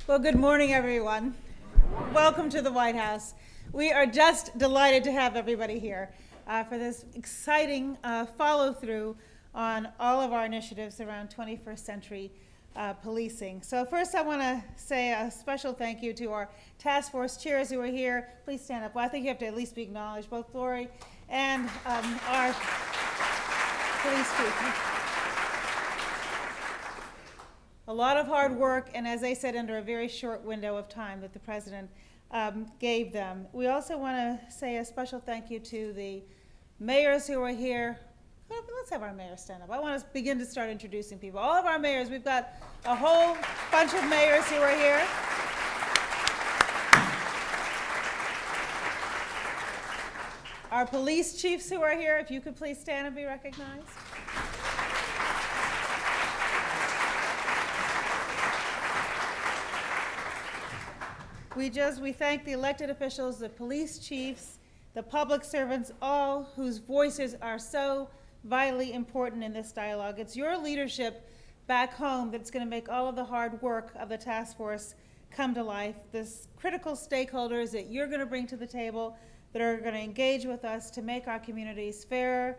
Well, good morning, everyone. Welcome to the White House. We are just delighted to have everybody here for this exciting follow-through on all of our initiatives around 21st century policing. So first I want to say a special thank you to our task force chairs who are here. Please stand up. Well, I think you have to at least be acknowledged, both Lori and our police chief. A lot of hard work, and as I said, under a very short window of time that the president gave them. We also want to say a special thank you to the mayors who are here. Let's have our mayors stand up. I want to begin to start introducing people. All of our mayors, we've got a whole bunch of mayors who are here. Our police chiefs who are here, if you could please stand and be recognized. We thank the elected officials, the police chiefs, the public servants, all whose voices are so vitally important in this dialogue. It's your leadership back home that's going to make all of the hard work of the task force come to life. This critical stakeholders that you're going to bring to the table that are going to engage with us to make our communities fairer,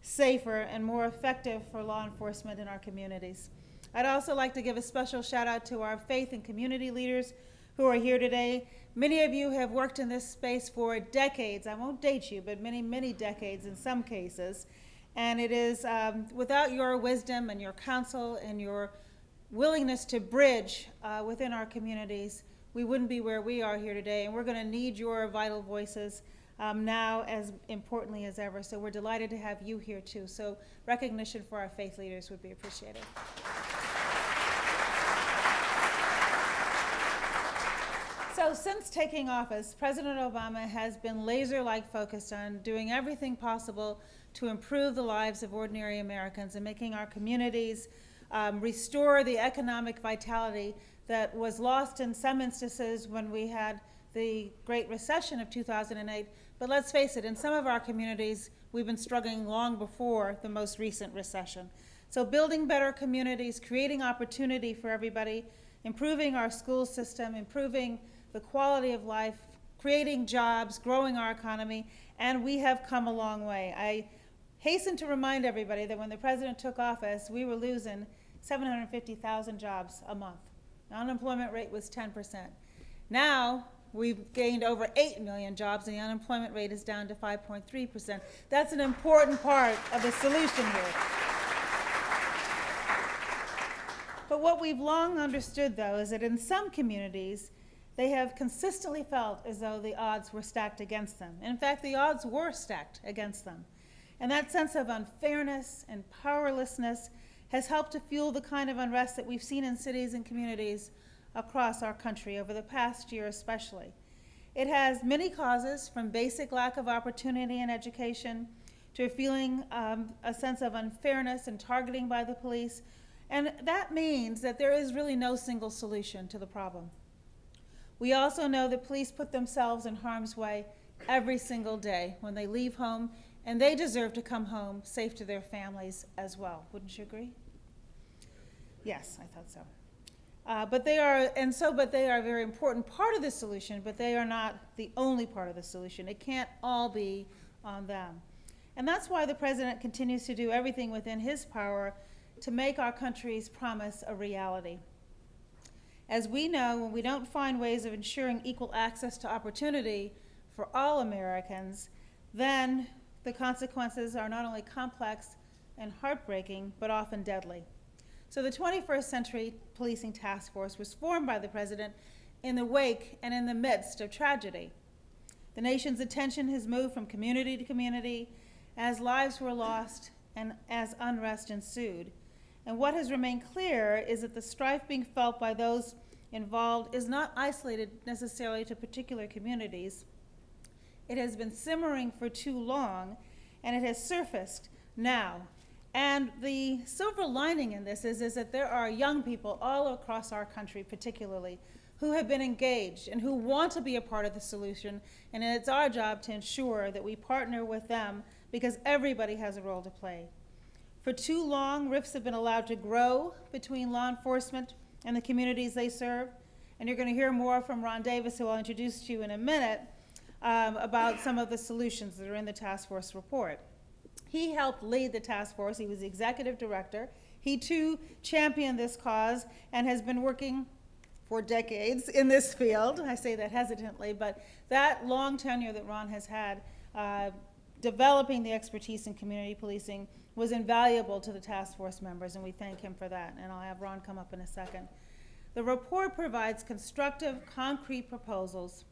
safer, and more effective for law enforcement in our communities. I'd also like to give a special shout out to our faith and community leaders who are here today. Many of you have worked in this space for decades. I won't date you, but many, many decades in some cases. And it is without your wisdom and your counsel and your willingness to bridge within our communities, we wouldn't be where we are here today. And we're going to need your vital voices now as importantly as ever. So we're delighted to have you here too. So recognition for our faith leaders would be appreciated. So since taking office, President Obama has been laser-like focused on doing everything possible to improve the lives of ordinary Americans and making our communities restore the economic vitality that was lost in some instances when we had the Great Recession of 2008. But let's face it, in some of our communities, we've been struggling long before the most recent recession. So building better communities, creating opportunity for everybody, improving our school system, improving the quality of life, creating jobs, growing our economy, and we have come a long way. I hasten to remind everybody that when the president took office, we were losing 750,000 jobs a month. The unemployment rate was 10%. Now, we've gained over 8 million jobs, and the unemployment rate is down to 5.3%. That's an important part of the solution here. But what we've long understood, though, is that in some communities, they have consistently felt as though the odds were stacked against them. In fact, the odds were stacked against them. And that sense of unfairness and powerlessness has helped to fuel the kind of unrest that we've seen in cities and communities across our country over the past year especially. It has many causes, from basic lack of opportunity and education to a feeling, a sense of unfairness and targeting by the police. And that means that there is really no single solution to the problem. We also know that police put themselves in harm's way every single day when they leave home, and they deserve to come home safe to their families as well. Wouldn't you agree? Yes, I thought so. But they are a very important part of the solution, but they are not the only part of the solution. It can't all be on them. And that's why the president continues to do everything within his power to make our country's promise a reality. As we know, when we don't find ways of ensuring equal access to opportunity for all Americans, then the consequences are not only complex and heartbreaking, but often deadly. So the 21st Century Policing Task Force was formed by the president in the wake and in the midst of tragedy. The nation's attention has moved from community to community as lives were lost and as unrest ensued. And what has remained clear is that the strife being felt by those involved is not isolated necessarily to particular communities. It has been simmering for too long, and it has surfaced now. And the silver lining in this is that there are young people all across our country particularly who have been engaged and who want to be a part of the solution, and it's our job to ensure that we partner with them because everybody has a role to play. For too long, rifts have been allowed to grow between law enforcement and the communities they serve, And you're going to hear more from Ron Davis, who I'll introduce to you in a minute, about some of the solutions that are in the task force report. He helped lead the task force. He was the executive director. He too championed this cause and has been working for decades in this field. I say that hesitantly, but that long tenure that Ron has had developing the expertise in community policing was invaluable to the task force members, and we thank him for that. And I'll have Ron come up in a second. The report provides constructive, concrete proposals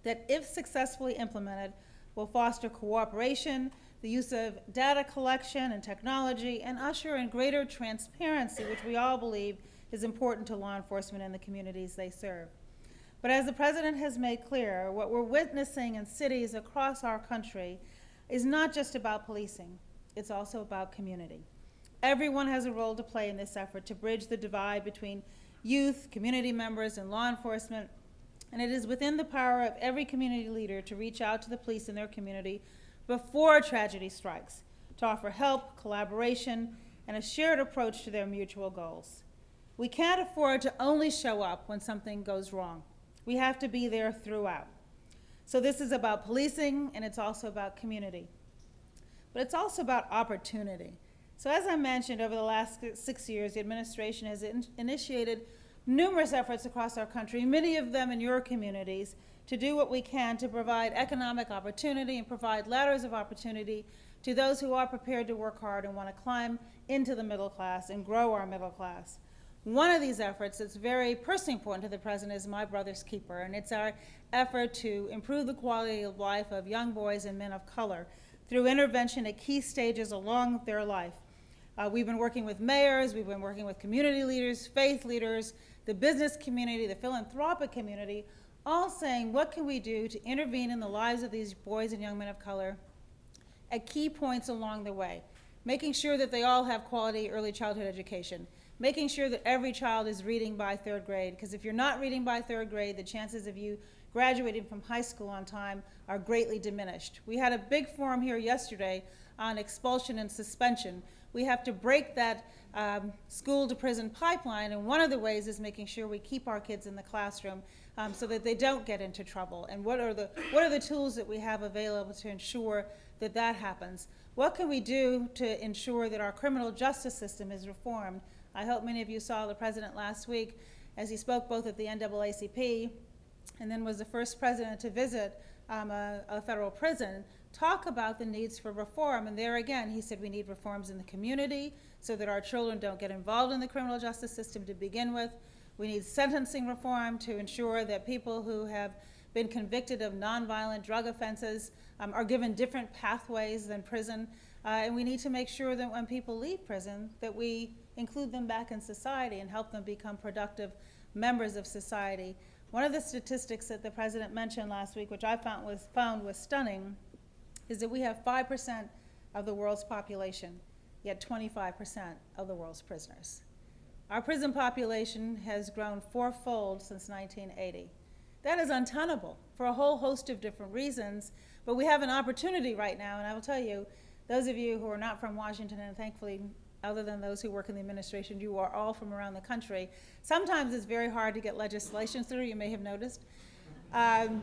that, if successfully implemented, will foster cooperation, the use of data collection and technology, and usher in greater transparency, which we all believe is important to law enforcement and the communities they serve. But as the President has made clear, what we're witnessing in cities across our country is not just about policing, it's also about community. Everyone has a role to play in this effort to bridge the divide between youth, community members, and law enforcement, and it is within the power of every community leader to reach out to the police in their community before tragedy strikes, to offer help, collaboration, and a shared approach to their mutual goals. We can't afford to only show up when something goes wrong. We have to be there throughout. So this is about policing, and it's also about community. But it's also about opportunity. So as I mentioned, over the last 6 years, the administration has initiated numerous efforts across our country, many of them in your communities, to do what we can to provide economic opportunity and provide ladders of opportunity to those who are prepared to work hard and want to climb into the middle class and grow our middle class. One of these efforts that's very personally important to the President is My Brother's Keeper, and it's our effort to improve the quality of life of young boys and men of color through intervention at key stages along their life. We've been working with mayors, we've been working with community leaders, faith leaders, the business community, the philanthropic community, all saying, what can we do to intervene in the lives of these boys and young men of color at key points along the way, making sure that they all have quality early childhood education, making sure that every child is reading by 3rd grade, because if you're not reading by 3rd grade, the chances of you graduating from high school on time are greatly diminished. We had a big forum here yesterday on expulsion and suspension. We have to break that school to prison pipeline, and one of the ways is making sure we keep our kids in the classroom so that they don't get into trouble. And what are the tools that we have available to ensure that that happens? What can we do to ensure that our criminal justice system is reformed? I hope many of you saw the President last week as he spoke both at the NAACP and then was the first president to visit a federal prison, talk about the needs for reform. And there again, he said we need reforms in the community so that our children don't get involved in the criminal justice system to begin with. We need sentencing reform to ensure that people who have been convicted of nonviolent drug offenses are given different pathways than prison. And we need to make sure that when people leave prison, that we include them back in society and help them become productive members of society. One of the statistics that the President mentioned last week, which I found was stunning, is that we have 5% of the world's population, yet 25% of the world's prisoners. Our prison population has grown 4-fold since 1980. That is untenable for a whole host of different reasons, but we have an opportunity right now, and I will tell you, those of you who are not from Washington, and thankfully, other than those who work in the administration, you are all from around the country. Sometimes it's very hard to get legislation through, you may have noticed. And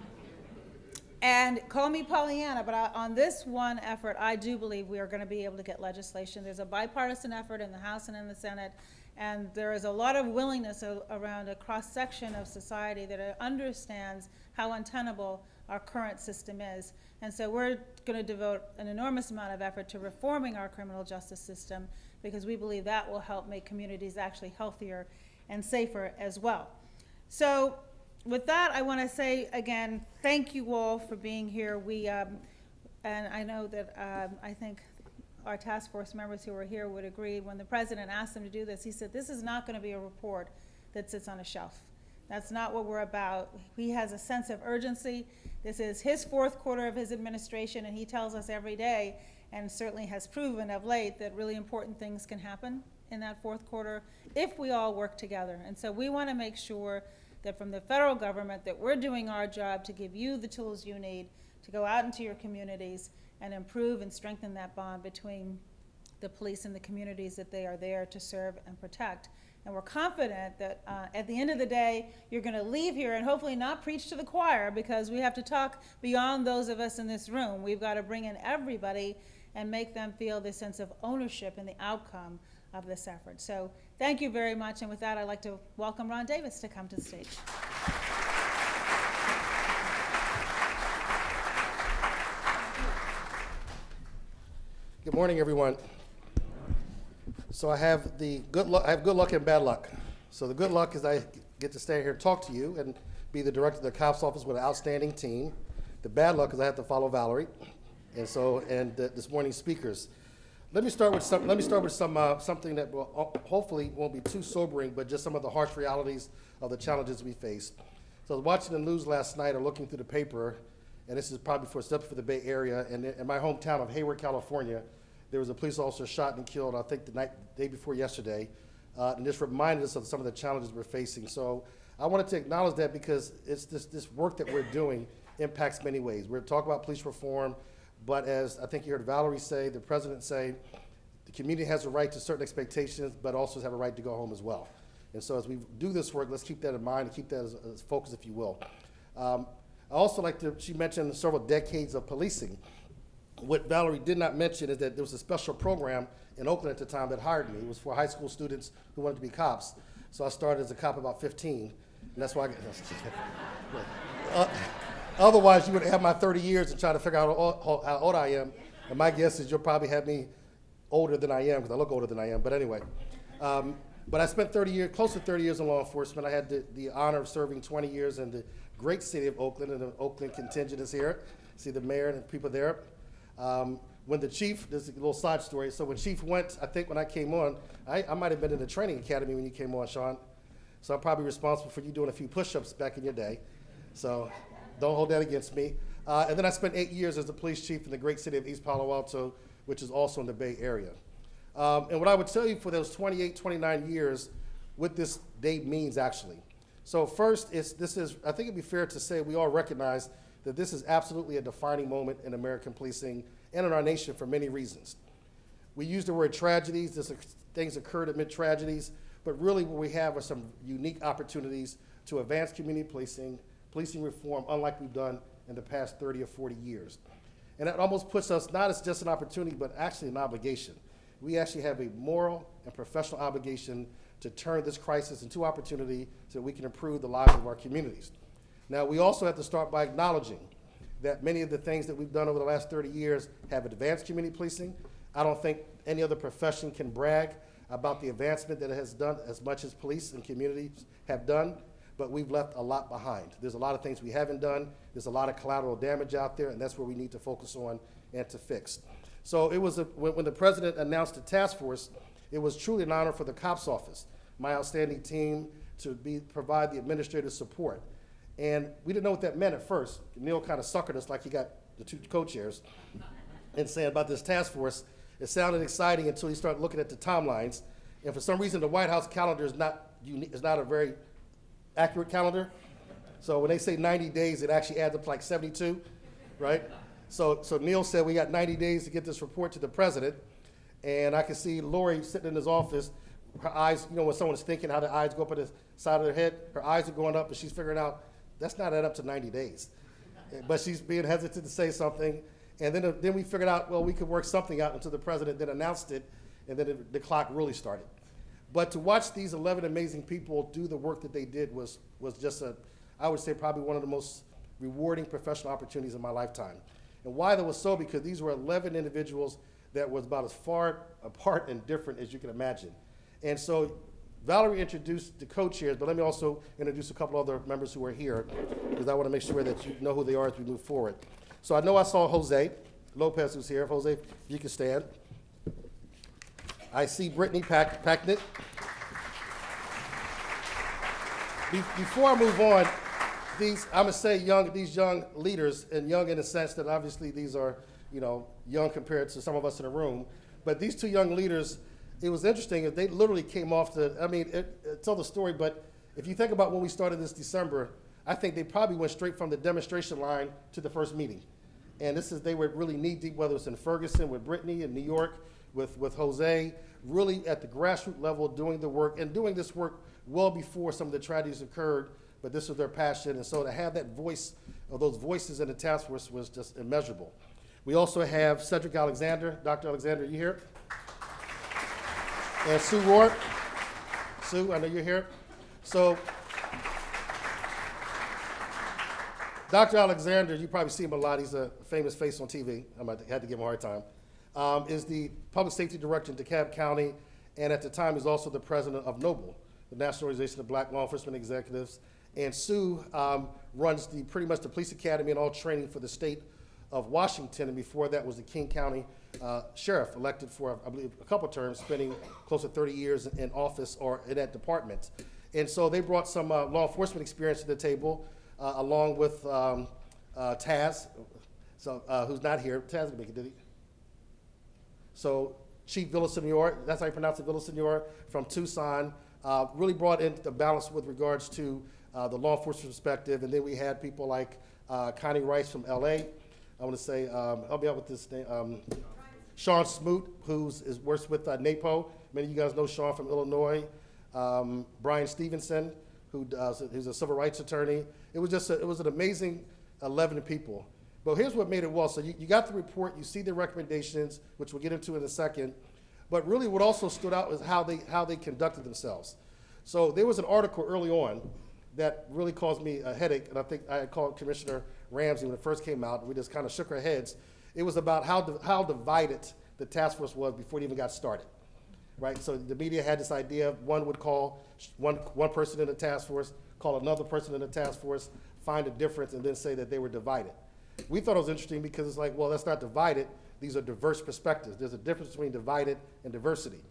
call me Pollyanna, but on this one effort, I do believe we are going to be able to get legislation. There's a bipartisan effort in the House and in the Senate, and there is a lot of willingness around a cross-section of society that understands how untenable our current system is. And so we're going to devote an enormous amount of effort to reforming our criminal justice system because we believe that will help make communities actually healthier and safer as well. So with that, I want to say again, thank you all for being here. And I know that I think our task force members who are here would agree. When the President asked them to do this, he said, this is not going to be a report that sits on a shelf. That's not what we're about. He has a sense of urgency. This is his 4th quarter of his administration, and he tells us every day, and certainly has proven of late, that really important things can happen in that 4th quarter if we all work together. And so we want to make sure that from the federal government that we're doing our job to give you the tools you need to go out into your communities and improve and strengthen that bond between the police and the communities that they are there to serve and protect. And we're confident that at the end of the day, you're going to leave here and hopefully not preach to the choir, because we have to talk beyond those of us in this room. We've got to bring in everybody and make them feel this sense of ownership in the outcome of this effort. So thank you very much. And with that, I'd like to welcome Ron Davis to come to the stage. Good morning, everyone. So I have good luck and bad luck. So the good luck is I get to stand here and talk to you and be the director of the cops office with an outstanding team. The bad luck is I have to follow Valerie, and this morning's speakers. Let me start with something that will hopefully won't be too sobering, but just some of the harsh realities of the challenges we face. So I was watching the news last night or looking through the paper, and this is probably for a step for the Bay Area, and in my hometown of Hayward, California, there was a police officer shot and killed, I think the day before yesterday, and this reminded us of some of the challenges we're facing. So I wanted to acknowledge that because it's this work that we're doing impacts many ways. We're talking about police reform, but as I think you heard Valerie say, the president say, the community has a right to certain expectations, but also have a right to go home as well. And so as we do this work, let's keep that in mind and keep that as focus, if you will. I also she mentioned several decades of policing. What Valerie did not mention is that there was a special program in Oakland at the time that hired me. It was for high school students who wanted to be cops. So I started as a cop about 15, and that's why otherwise you would have my 30 years and try to figure out how old I am. And my guess is you'll probably have me older than I am, because I look older than I am, but anyway. But I spent close to 30 years in law enforcement. I had the honor of serving 20 years in the great city of Oakland, and the Oakland contingent is here. See the mayor and the people there. When the chief, this is a little side story, so when Chief went, I think when I came on, I might have been in the training academy when you came on, Sean. So I'm probably responsible for you doing a few push-ups back in your day. So don't hold that against me. And then I spent 8 years as the police chief in the great city of East Palo Alto, which is also in the Bay Area. And what I would tell you for those 28, 29 years, what this day means actually. So first, I think it'd be fair to say we all recognize that this is absolutely a defining moment in American policing and in our nation for many reasons. We use the word tragedies, things occurred amid tragedies, but really what we have are some unique opportunities to advance community policing reform, unlike we've done in the past 30 or 40 years. And that almost puts us not as just an opportunity, but actually an obligation. We actually have a moral and professional obligation to turn this crisis into opportunity so that we can improve the lives of our communities. Now, we also have to start by acknowledging that many of the things that we've done over the last 30 years have advanced community policing. I don't think any other profession can brag about the advancement that it has done as much as police and communities have done, but we've left a lot behind. There's a lot of things we haven't done. There's a lot of collateral damage out there, and that's where we need to focus on and to fix. So it was when the president announced the task force, it was truly an honor for the cops office, my outstanding team, to provide the administrative support. And we didn't know what that meant at first. Neil kind of suckered us like he got the two co-chairs and saying about this task force. It sounded exciting until he started looking at the timelines. And for some reason, the White House calendar is not a very accurate calendar. So when they say 90 days, it actually adds up to like 72, right? So Neil said we got 90 days to get this report to the president. And I could see Lori sitting in his office, her eyes, when someone's thinking how the eyes go up at the side of their head, her eyes are going up, and she's figuring out, that's not add up to 90 days. But she's being hesitant to say something. And then we figured out, well, we could work something out until the president then announced it, and then the clock really started. But to watch these 11 amazing people do the work that they did was just I would say probably one of the most rewarding professional opportunities in my lifetime. And why that was so, because these were 11 individuals that was about as far apart and different as you can imagine. And so Valerie introduced the co-chairs, but let me also introduce a couple other members who are here, because I want to make sure that you know who they are as we move forward. So I know I saw Jose Lopez, who's here. Jose, if you can stand. I see Brittany Packnett. Before I move on, I'm gonna say these young leaders, and young in the sense that obviously these are, young compared to some of us in the room, but these two young leaders, it was interesting that they literally came off tell the story, but if you think about when we started this December, I think they probably went straight from the demonstration line to the first meeting. And they were really knee deep, whether it's in Ferguson with Brittany in New York, with Jose, really at the grassroots level doing the work and doing this work well before some of the tragedies occurred, but this was their passion. And so to have that voice, or those voices in the task force was just immeasurable. We also have Cedric Alexander. Dr. Alexander, are you here? And Sue Ward. Sue, I know you're here. So, Dr. Alexander, you probably see him a lot. He's a famous face on TV. Had to give him a hard time. Is the public safety director in DeKalb County, and at the time he's also the president of NOBLE, the National Organization of Black Law Enforcement Executives. And Sue runs pretty much the police academy and all training for the state of Washington, and before that was the King County sheriff, elected for, I believe, a couple terms, spending close to 30 years in office or in that department. And so they brought some law enforcement experience to the table, along with Taz, who's not here. Taz didn't make it, did he? So Chief Villasenor, that's how you pronounce it, Villasenor, from Tucson, really brought in the balance with regards to the law enforcement perspective. And then we had people like Connie Rice from LA. I want to say, help me out with this name. Sean Smoot, works with NAPO. Many of you guys know Sean from Illinois. Brian Stevenson, who's a civil rights attorney. It was an amazing 11 people. But here's what made it well. So you got the report, you see the recommendations, which we'll get into in a second. But really what also stood out was how they conducted themselves. So there was an article early on that really caused me a headache, and I think I had called Commissioner Ramsey when it first came out, and we just kind of shook our heads. It was about how divided the task force was before it even got started, right? So the media had this idea, one would call one person in the task force, call another person in the task force, find a difference, and then say that they were divided. We thought it was interesting because it's like, well, that's not divided, these are diverse perspectives. There's a difference between divided and diversity.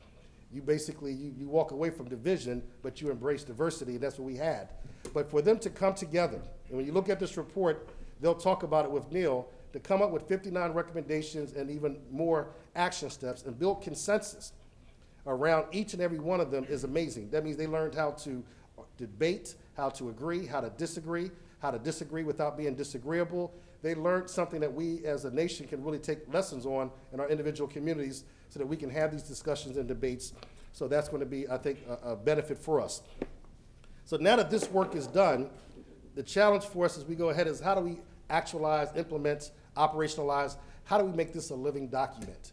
You basically, you walk away from division, but you embrace diversity, and that's what we had. But for them to come together, and when you look at this report, they'll talk about it with Neil, to come up with 59 recommendations and even more action steps and build consensus around each and every one of them is amazing. That means they learned how to debate, how to agree, how to disagree without being disagreeable. They learned something that we as a nation can really take lessons on in our individual communities so that we can have these discussions and debates. So that's going to be, I think, a benefit for us. So now that this work is done, the challenge for us as we go ahead is how do we actualize, implement, operationalize, how do we make this a living document?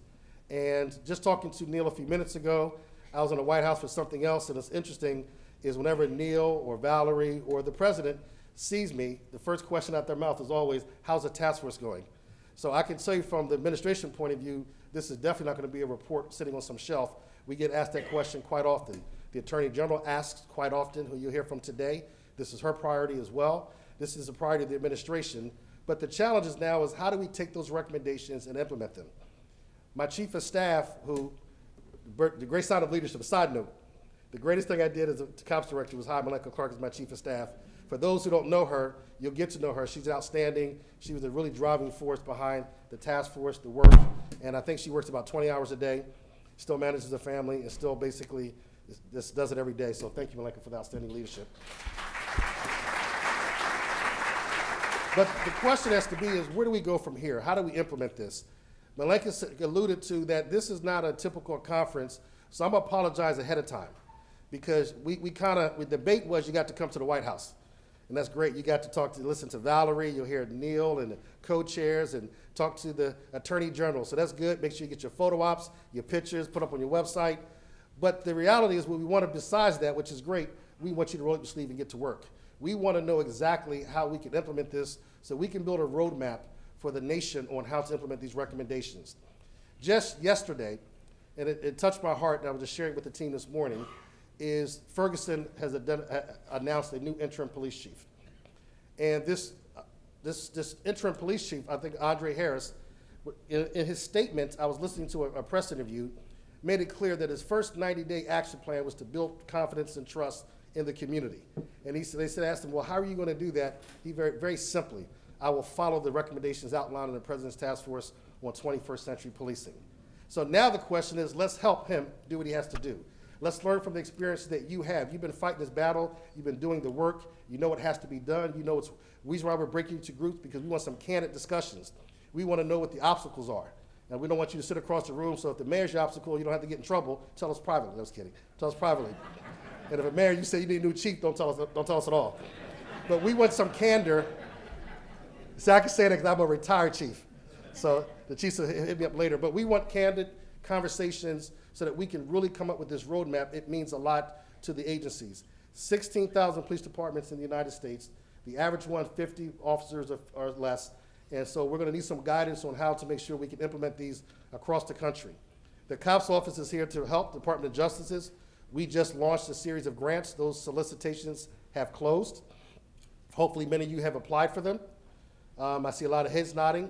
And just talking to Neil a few minutes ago, I was in the White House for something else, and it's interesting is whenever Neil or Valerie or the president sees me, the first question out their mouth is always, how's the task force going? So I can tell you from the administration point of view, this is definitely not going to be a report sitting on some shelf. We get asked that question quite often. The Attorney General asks quite often, who you'll hear from today. This is her priority as well. This is a priority of the administration. But the challenge is now is how do we take those recommendations and implement them? My chief of staff, the great side of leadership, a side note, the greatest thing I did as a cops director was hire Malika Clark as my chief of staff. For those who don't know her, you'll get to know her. She's outstanding. She was a really driving force behind the task force, the work, and I think she works about 20 hours a day, still manages a family, and still basically just does it every day. So thank you, Malika, for the outstanding leadership. But the question has to be is, where do we go from here? How do we implement this? Malika alluded to that this is not a typical conference, so I'm going to apologize ahead of time because we debate was you got to come to the White House. And that's great. You got to listen to Valerie. You'll hear Neil and the co-chairs and talk to the Attorney General. So that's good. Make sure you get your photo ops, your pictures, put up on your website. But the reality is what we want to, besides that, which is great, we want you to roll up your sleeve and get to work. We want to know exactly how we can implement this so we can build a roadmap for the nation on how to implement these recommendations. Just yesterday, and it touched my heart, and I was just sharing with the team this morning, is Ferguson has announced a new interim police chief. And this interim police chief, I think Andre Harris, in his statement, I was listening to a press interview, made it clear that his first 90-day action plan was to build confidence and trust in the community. And they asked him, well, how are you going to do that? He very simply, I will follow the recommendations outlined in the President's Task Force on 21st Century Policing. So now the question is, let's help him do what he has to do. Let's learn from the experience that you have. You've been fighting this battle. You've been doing the work. You know what has to be done. You know reason why we're breaking into groups because we want some candid discussions. We want to know what the obstacles are. And we don't want you to sit across the room, so if the mayor's your obstacle, you don't have to get in trouble. Tell us privately. I was kidding. Tell us privately. And if a mayor, you say you need a new chief, don't tell us at all. But we want some candor. See, I can say that because I'm a retired chief. So the chiefs will hit me up later. But we want candid conversations so that we can really come up with this roadmap. It means a lot to the agencies. 16,000 police departments in the United States. The average one, 50 officers or less. And so we're going to need some guidance on how to make sure we can implement these across the country. The COPS office is here to help Department of Justice. We just launched a series of grants. Those solicitations have closed. Hopefully many of you have applied for them. I see a lot of heads nodding.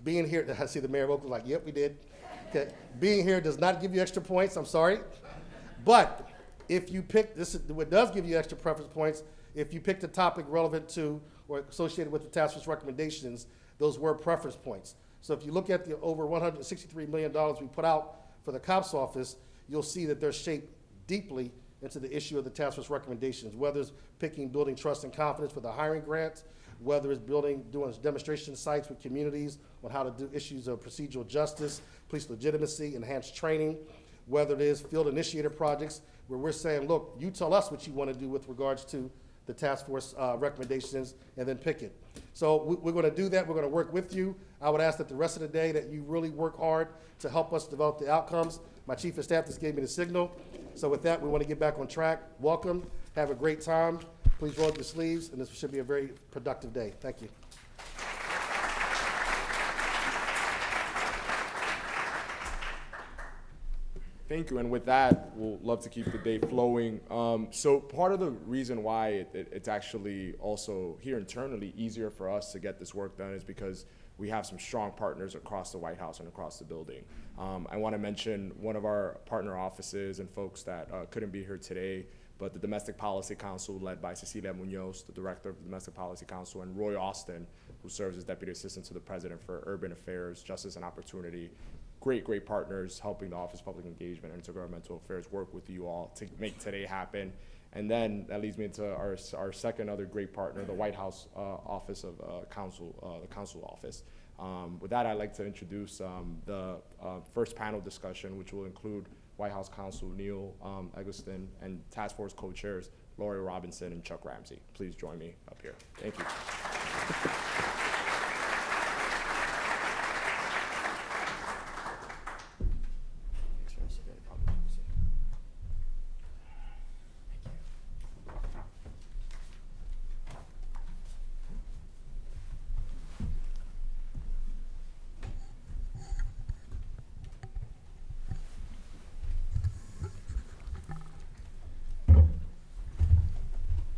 Being here, I see the mayor of Oakland like, yep, we did. Okay. Being here does not give you extra points, I'm sorry. But if you pick, what does give you extra preference points, if you pick the topic relevant to or associated with the task force recommendations, those were preference points. So if you look at the over $163 million we put out for the COPS office, you'll see that they're shaped deeply into the issue of the task force recommendations, whether it's building trust and confidence for the hiring grants, whether it's doing demonstration sites with communities on how to do issues of procedural justice, police legitimacy, enhanced training, whether it is field initiator projects, where we're saying, look, you tell us what you want to do with regards to the task force recommendations, and then pick it. So we're going to do that. We're going to work with you. I would ask that the rest of the day that you really work hard to help us develop the outcomes. My chief of staff just gave me the signal. So with that, we want to get back on track. Welcome. Have a great time. Please roll up your sleeves, and this should be a very productive day. Thank you. Thank you, and with that, we'll love to keep the day flowing. So part of the reason why it's actually also here internally easier for us to get this work done is because we have some strong partners across the White House and across the building. I want to mention one of our partner offices and folks that couldn't be here today, but the Domestic Policy Council led by Cecilia Munoz, the director of the Domestic Policy Council, and Roy Austin, who serves as Deputy Assistant to the President for Urban Affairs, Justice and Opportunity. Great partners helping the Office of Public Engagement and Intergovernmental Affairs work with you all to make today happen. And then that leads me into our second other great partner, the White House Office of Counsel, the Counsel Office. With that, I'd like to introduce the first panel discussion, which will include White House Counsel Neil Eggleston and Task Force co-chairs Lori Robinson and Chuck Ramsey. Please join me up here. Thank you.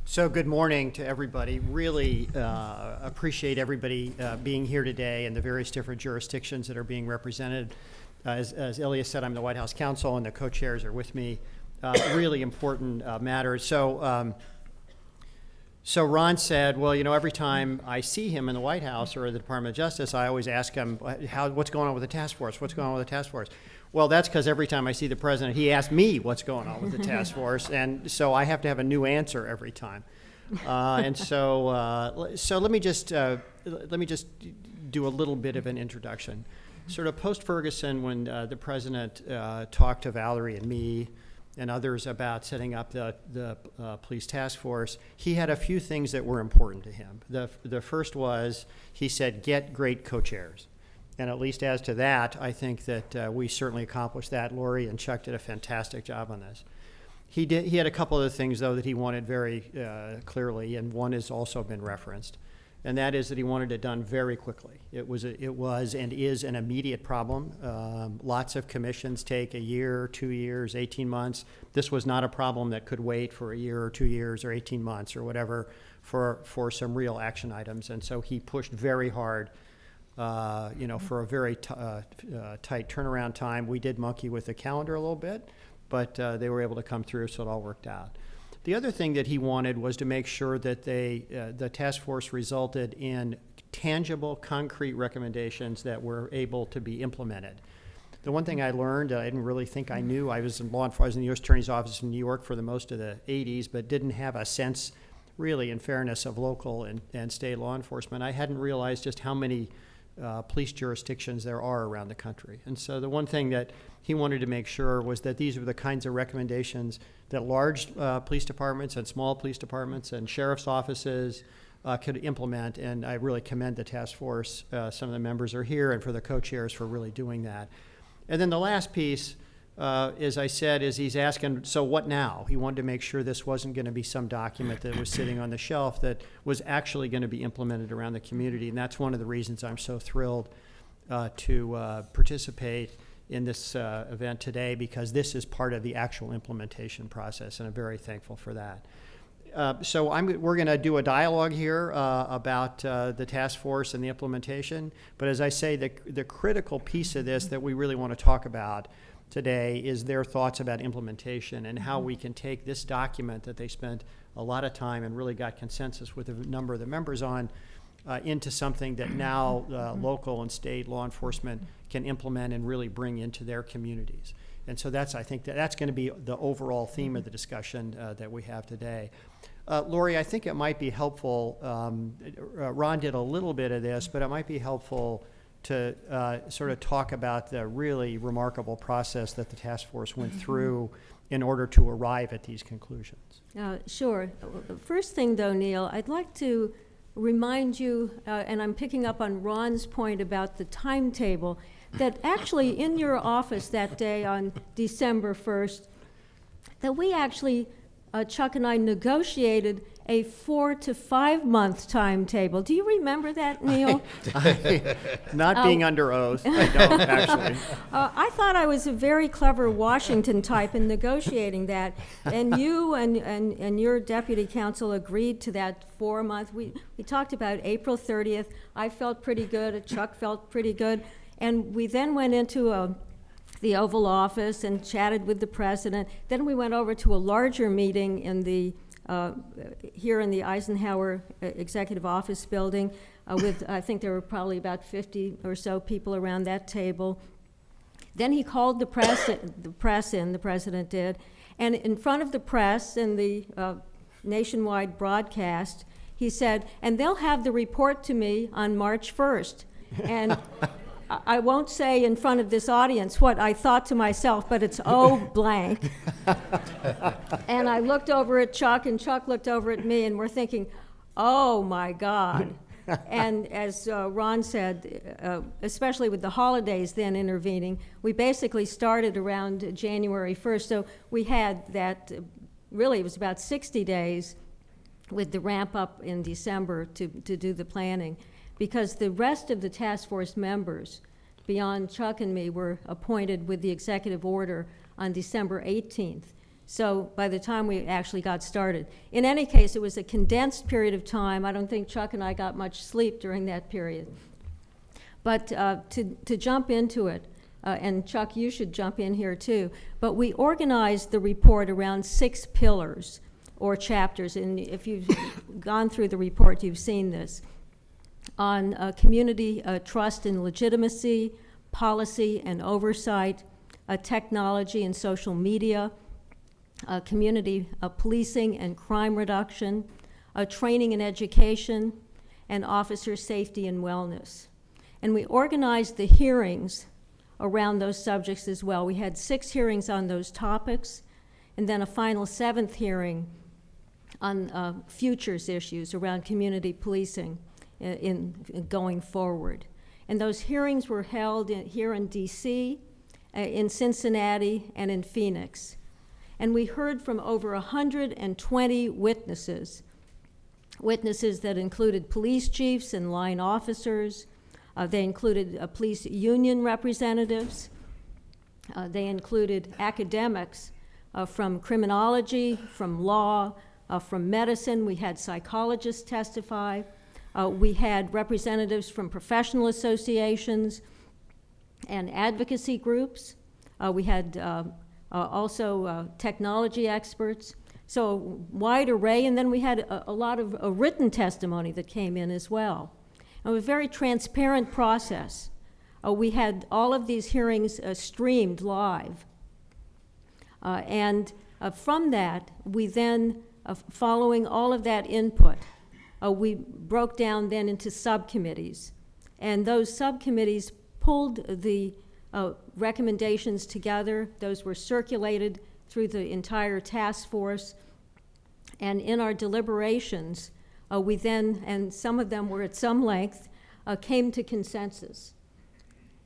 So good morning to everybody. Really appreciate everybody being here today and the various different jurisdictions that are being represented. As Ilya said, I'm the White House Counsel and the co-chairs are with me. Really important matters. So Ron said, well, you know, every time I see him in the White House or the Department of Justice, I always ask him, what's going on with the task force? What's going on with the task force? Well, that's because every time I see the president, he asks me what's going on with the task force, and so I have to have a new answer every time. So let me just do a little bit of an introduction. Sort of post-Ferguson, when the president talked to Valerie and me and others about setting up the police task force, he had a few things that were important to him. The first was, he said, get great co-chairs. And at least as to that, I think that we certainly accomplished that. Lori and Chuck did a fantastic job on this. He had a couple other things, though, that he wanted very clearly, and one has also been referenced, and that is that he wanted it done very quickly. It was and is an immediate problem. Lots of commissions take a year, 2 years, 18 months. This was not a problem that could wait for a year or 2 years or 18 months or whatever for some real action items. And so he pushed very hard for a very tight turnaround time. We did monkey with the calendar a little bit, but they were able to come through, so it all worked out. The other thing that he wanted was to make sure that the task force resulted in tangible, concrete recommendations that were able to be implemented. The one thing I learned, I didn't really think I knew, I was in law enforcement, I was in the U.S. Attorney's Office in New York for the most of the 80s, but didn't have a sense, really, in fairness, of local and state law enforcement. I hadn't realized just how many police jurisdictions there are around the country. And so the one thing that he wanted to make sure was that these were the kinds of recommendations that large police departments and small police departments and sheriff's offices could implement, and I really commend the task force. Some of the members are here, and for the co-chairs for really doing that. And then the last piece, as I said, is he's asking, so what now? He wanted to make sure this wasn't going to be some document that was sitting on the shelf, that was actually going to be implemented around the community, and that's one of the reasons I'm so thrilled to participate in this event today, because this is part of the actual implementation process, and I'm very thankful for that. So we're going to do a dialogue here about the task force and the implementation. But as I say, the critical piece of this that we really want to talk about today is their thoughts about implementation and how we can take this document that they spent a lot of time and really got consensus with a number of the members on into something that now local and state law enforcement can implement and really bring into their communities. And so I think that's going to be the overall theme of the discussion that we have today. Lori, I think it might be helpful, Ron did a little bit of this, but it might be helpful to sort of talk about the really remarkable process that the task force went through in order to arrive at these conclusions. Sure. First thing, though, Neil, I'd like to remind you, and I'm picking up on Ron's point about the timetable, that actually in your office that day on December 1st, that we actually, Chuck and I negotiated a 4 to 5 month timetable. Do you remember that, Neil? Not being under oath, I don't actually. I thought I was a very clever Washington type in negotiating that, and you and your deputy counsel agreed to that 4 month. We talked about April 30th. I felt pretty good. Chuck felt pretty good, and we then went into the Oval Office and chatted with the president. Then we went over to a larger meeting in the here in the Eisenhower Executive Office building with, I think there were probably about 50 or so people around that table. Then he called the press in, the president did, and in front of the press in the nationwide broadcast, he said, and they'll have the report to me on March 1st. And I won't say in front of this audience what I thought to myself, but it's blank. And I looked over at Chuck, and Chuck looked over at me, and we're thinking, oh my God. And as Ron said, especially with the holidays then intervening, we basically started around January 1st. So we had that, really it was about 60 days with the ramp up in December to do the planning, because the rest of the task force members, beyond Chuck and me, were appointed with the executive order on December 18th. So by the time we actually got started. In any case, it was a condensed period of time. I don't think Chuck and I got much sleep during that period. But to jump into it, and Chuck, you should jump in here too, but we organized the report around 6 pillars or chapters, and if you've gone through the report, you've seen this. On community trust and legitimacy, policy and oversight, technology and social media, community policing and crime reduction, training and education, and officer safety and wellness. And we organized the hearings around those subjects as well. We had 6 hearings on those topics, and then a final 7th hearing on futures issues around community policing in going forward. And those hearings were held here in DC, in Cincinnati, and in Phoenix. And we heard from over 120 witnesses that included police chiefs and line officers. They included police union representatives. They included academics from criminology, from law, from medicine. We had psychologists testify. We had representatives from professional associations and advocacy groups. We had also technology experts. So a wide array, and then we had a lot of written testimony that came in as well. And a very transparent process. We had all of these hearings streamed live. And from that, we then, following all of that input, we broke down then into subcommittees. And those subcommittees pulled the recommendations together. Those were circulated through the entire task force. And in our deliberations, we then, and some of them were at some length, came to consensus.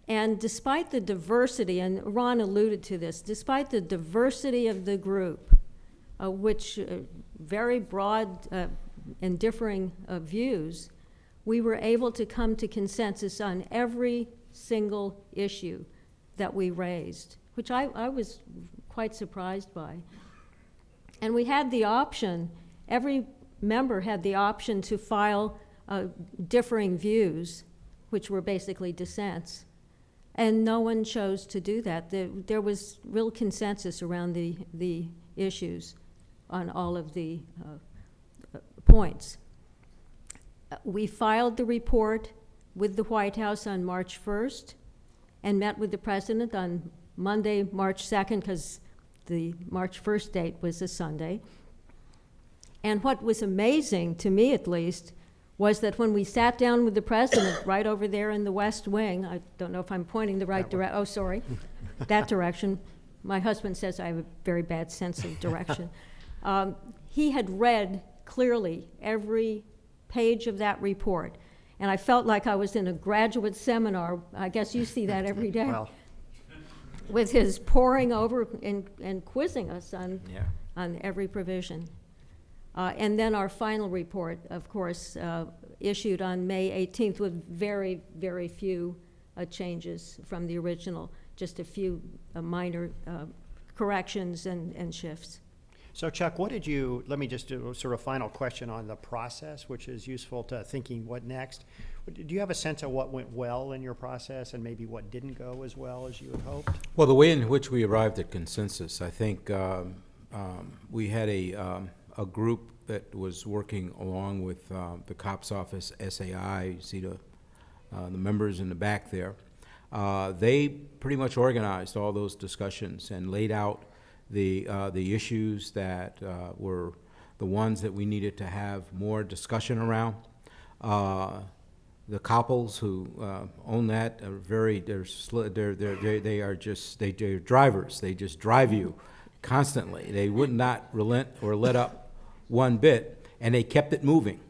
And despite the diversity, and Ron alluded to this, despite the diversity of the group, which very broad and differing views, we were able to come to consensus on every single issue that we raised, which I was quite surprised by. And we had the option, every member had the option to file differing views, which were basically dissents. And no one chose to do that. There was real consensus around the issues on all of the points. We filed the report with the White House on March 1st and met with the president on Monday, March 2nd, because the March 1st date was a Sunday. And what was amazing, to me at least, was that when we sat down with the president right over there in the West Wing, I don't know if I'm pointing the right direction, oh, sorry, that direction. My husband says I have a very bad sense of direction. He had read clearly every page of that report, and I felt like I was in a graduate seminar. I guess you see that every day. Well, with his poring over and quizzing us on every provision. And then our final report, of course, issued on May 18th with very, very few changes from the original, just a few minor corrections and shifts. so Chuck, let me just do a sort of final question on the process, which is useful to thinking what next. Do you have a sense of what went well in your process and maybe what didn't go as well as you had hoped? Well, the way in which we arrived at consensus, I think we had a group that was working along with the COPS office, SAI. You see the members in the back there. They pretty much organized all those discussions and laid out the issues that were the ones that we needed to have more discussion around. The couples who own that are they're drivers. They just drive you constantly. They would not relent or let up one bit, and they kept it moving.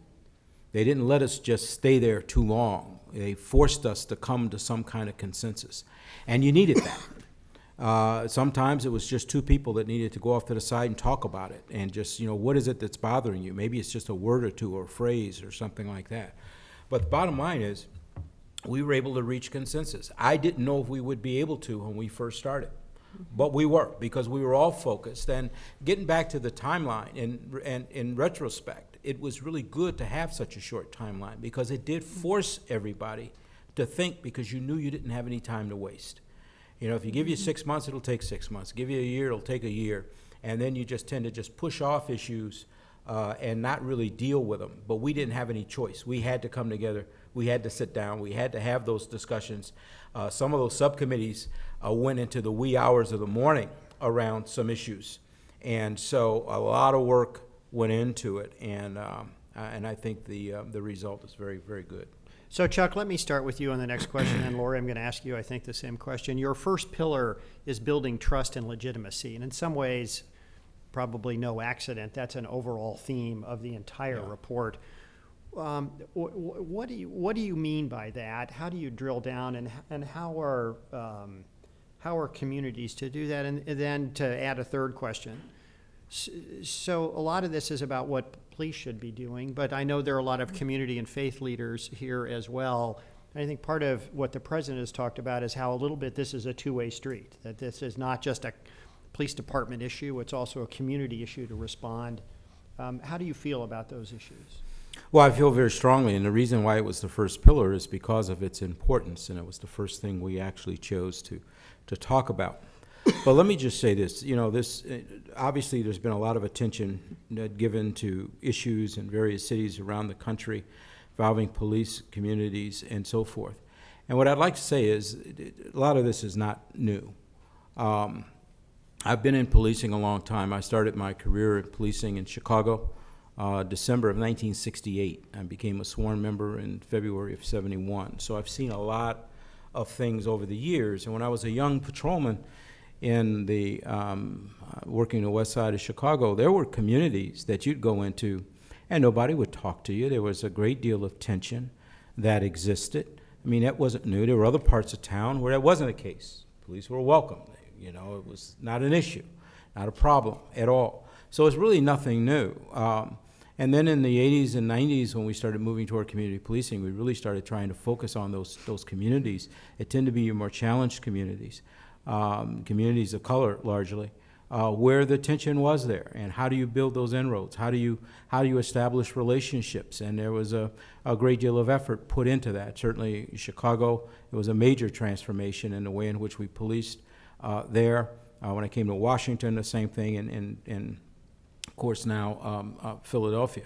They didn't let us just stay there too long. They forced us to come to some kind of consensus, and you needed that. Sometimes it was just two people that needed to go off to the side and talk about it, and just, what is it that's bothering you? Maybe it's just a word or two or a phrase or something like that. But the bottom line is, we were able to reach consensus. I didn't know if we would be able to when we first started, but we were, because we were all focused. And getting back to the timeline, in retrospect, it was really good to have such a short timeline, because it did force everybody to think, because you knew you didn't have any time to waste. If you give you 6 months, it'll take 6 months. Give you a year, it'll take a year. And then you just tend to just push off issues and not really deal with them. But we didn't have any choice. We had to come together. We had to sit down. We had to have those discussions. Some of those subcommittees went into the wee hours of the morning around some issues. And so a lot of work went into it. And I think the result is very, very good. So Chuck, let me start with you on the next question, and Lori, I'm going to ask you, I think, the same question. Your first pillar is building trust and legitimacy, and in some ways, probably no accident, that's an overall theme of the entire report. What do you mean by that? How do you drill down, and how are communities to do that? And then to add a third question. So a lot of this is about what police should be doing, but I know there are a lot of community and faith leaders here as well. And I think part of what the president has talked about is how a little bit this is a two-way street, that this is not just a police department issue, it's also a community issue to respond. How do you feel about those issues? Well, I feel very strongly, and the reason why it was the first pillar is because of its importance, and it was the first thing we actually chose to talk about. But let me just say this, obviously there's been a lot of attention given to issues in various cities around the country involving police, communities, and so forth. And what I'd like to say is a lot of this is not new. I've been in policing a long time. I started my career in policing in Chicago December of 1968. I became a sworn member in February of 71. So I've seen a lot of things over the years. And when I was a young patrolman in the working the west side of Chicago, there were communities that you'd go into and nobody would talk to you. There was a great deal of tension that existed. I mean, that wasn't new. There were other parts of town where that wasn't the case. Police were welcome. You know, it was not an issue, not a problem at all. So it's really nothing new. And then in the 80s and 90s, when we started moving toward community policing, we really started trying to focus on those communities. It tend to be your more challenged communities, communities of color largely, where the tension was there, and how do you build those inroads? How do you establish relationships? And there was a great deal of effort put into that. Certainly in Chicago, it was a major transformation in the way in which we policed there. When I came to Washington, the same thing, and of course now Philadelphia.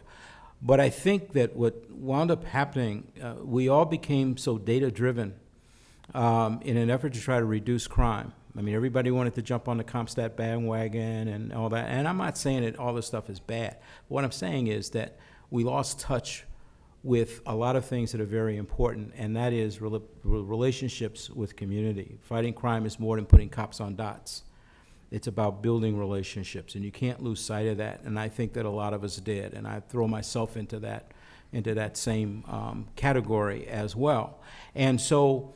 But I think that what wound up happening, we all became so data-driven in an effort to try to reduce crime. I mean, everybody wanted to jump on the CompStat bandwagon and all that. And I'm not saying that all this stuff is bad. What I'm saying is that we lost touch with a lot of things that are very important, and that is relationships with community. Fighting crime is more than putting cops on dots. It's about building relationships, and you can't lose sight of that. And I think that a lot of us did, and I throw myself into that same category as well. And so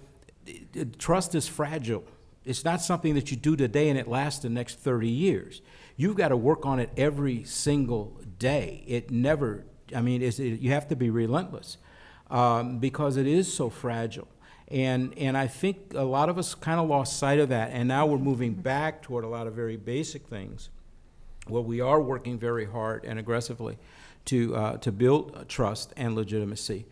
trust is fragile. It's not something that you do today and it lasts the next 30 years. You've got to work on it every single day. It never, you have to be relentless because it is so fragile. And I think a lot of us kind of lost sight of that, and now we're moving back toward a lot of very basic things where we are working very hard and aggressively to build trust and legitimacy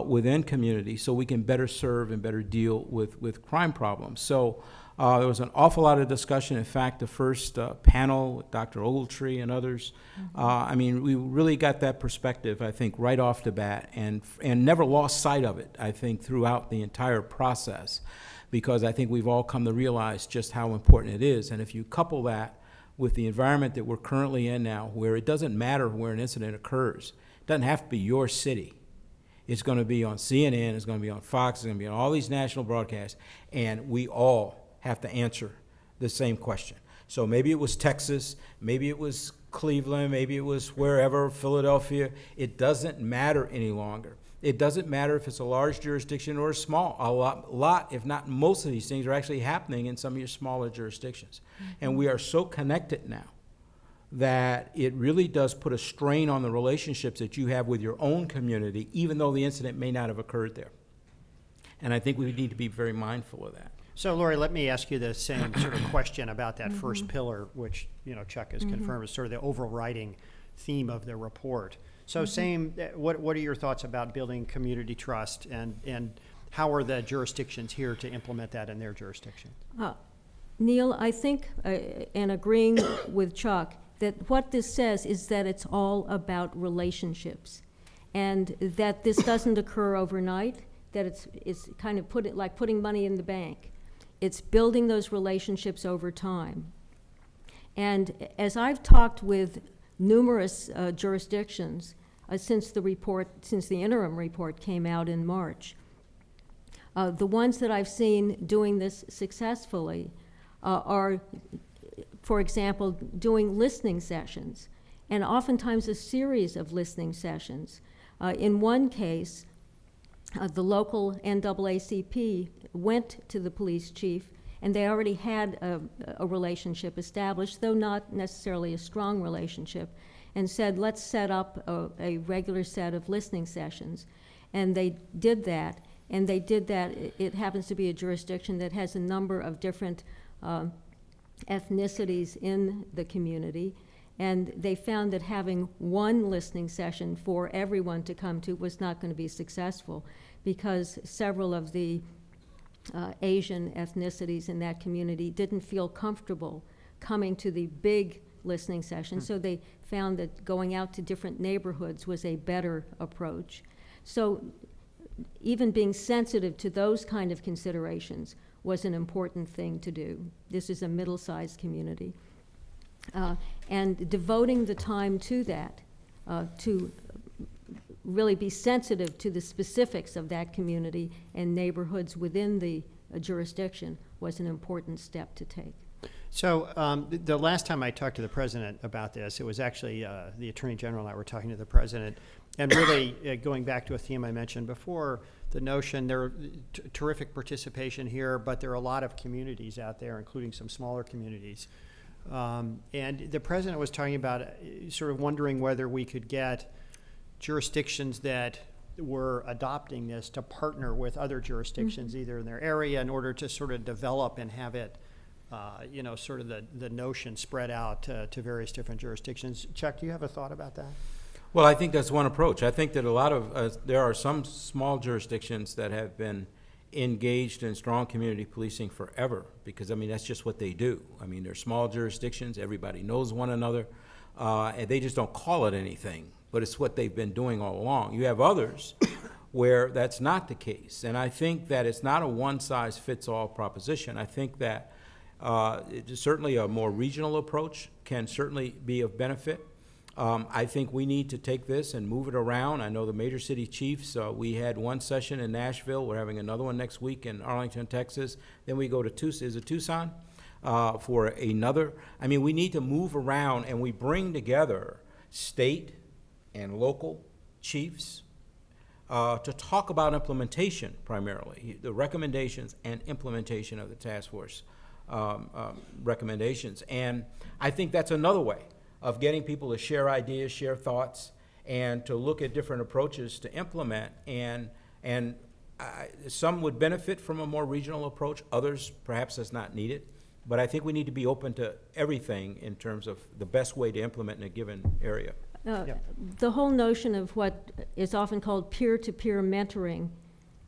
within communities so we can better serve and better deal with crime problems. So there was an awful lot of discussion. In fact, the first panel with Dr. Ogletree and others, we really got that perspective, I think, right off the bat, and never lost sight of it, I think, throughout the entire process, because I think we've all come to realize just how important it is. And if you couple that with the environment that we're currently in now, where it doesn't matter where an incident occurs, it doesn't have to be your city. It's going to be on CNN, it's going to be on Fox, it's going to be on all these national broadcasts, and we all have to answer the same question. So maybe it was Texas, maybe it was Cleveland, maybe it was wherever, Philadelphia. It doesn't matter any longer. It doesn't matter if it's a large jurisdiction or a small. A lot, if not most of these things are actually happening in some of your smaller jurisdictions. Mm-hmm. And we are so connected now that it really does put a strain on the relationships that you have with your own community, even though the incident may not have occurred there. And I think we need to be very mindful of that. So, Lori, let me ask you the same sort of question about that first pillar, which Chuck has confirmed is sort of the overriding theme of the report. So, what are your thoughts about building community trust, and how are the jurisdictions here to implement that in their jurisdiction? Neil, I think, and agreeing with Chuck, that what this says is that it's all about relationships, and that this doesn't occur overnight, that it's kind of putting money in the bank. It's building those relationships over time. And as I've talked with numerous jurisdictions since the interim report came out in March, the ones that I've seen doing this successfully are, for example, doing listening sessions, and oftentimes a series of listening sessions. In one case, the local NAACP went to the police chief, and they already had a relationship established, though not necessarily a strong relationship, and said, let's set up a regular set of listening sessions. And they did that, and it happens to be a jurisdiction that has a number of different ethnicities in the community, and they found that having one listening session for everyone to come to was not going to be successful, because several of the Asian ethnicities in that community didn't feel comfortable coming to the big listening session, so they found that going out to different neighborhoods was a better approach. So even being sensitive to those kind of considerations was an important thing to do. This is a middle-sized community. And devoting the time to that to really be sensitive to the specifics of that community and neighborhoods within the jurisdiction was an important step to take. So the last time I talked to the president about this, it was actually the Attorney General and I were talking to the president, and really going back to a theme I mentioned before, the notion there terrific participation here, but there are a lot of communities out there, including some smaller communities. And the president was talking about sort of wondering whether we could get jurisdictions that were adopting this to partner with other jurisdictions, either in their area, in order to sort of develop and have it, sort of the notion spread out to various different jurisdictions. Chuck, do you have a thought about that? Well, I think that's one approach. I think that a lot of, there are some small jurisdictions that have been engaged in strong community policing forever, because, I mean, that's just what they do. I mean, they're small jurisdictions, everybody knows one another, and they just don't call it anything, but it's what they've been doing all along. You have others where that's not the case, and I think that it's not a one-size-fits-all proposition. I think that certainly a more regional approach can certainly be of benefit. I think we need to take this and move it around. I know the major city chiefs, we had one session in Nashville. We're having another one next week in Arlington, Texas. Then we go to Tucson for another. I mean, we need to move around, and we bring together state and local chiefs to talk about implementation primarily, the recommendations and implementation of the task force recommendations. And I think that's another way of getting people to share ideas, share thoughts, and to look at different approaches to implement. And some would benefit from a more regional approach, others perhaps that's not needed. But I think we need to be open to everything in terms of the best way to implement in a given area. The whole notion of what is often called peer-to-peer mentoring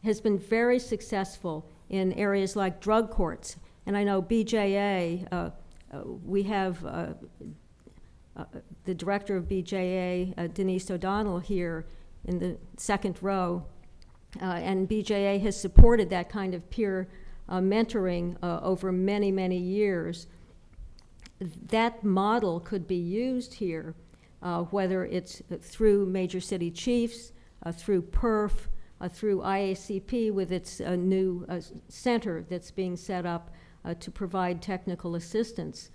has been very successful in areas like drug courts. And I know BJA, we have the director of BJA, Denise O'Donnell, here in the second row, and BJA has supported that kind of peer mentoring over many, many years. That model could be used here, whether it's through major city chiefs, through PERF, through IACP with its new center that's being set up to provide technical assistance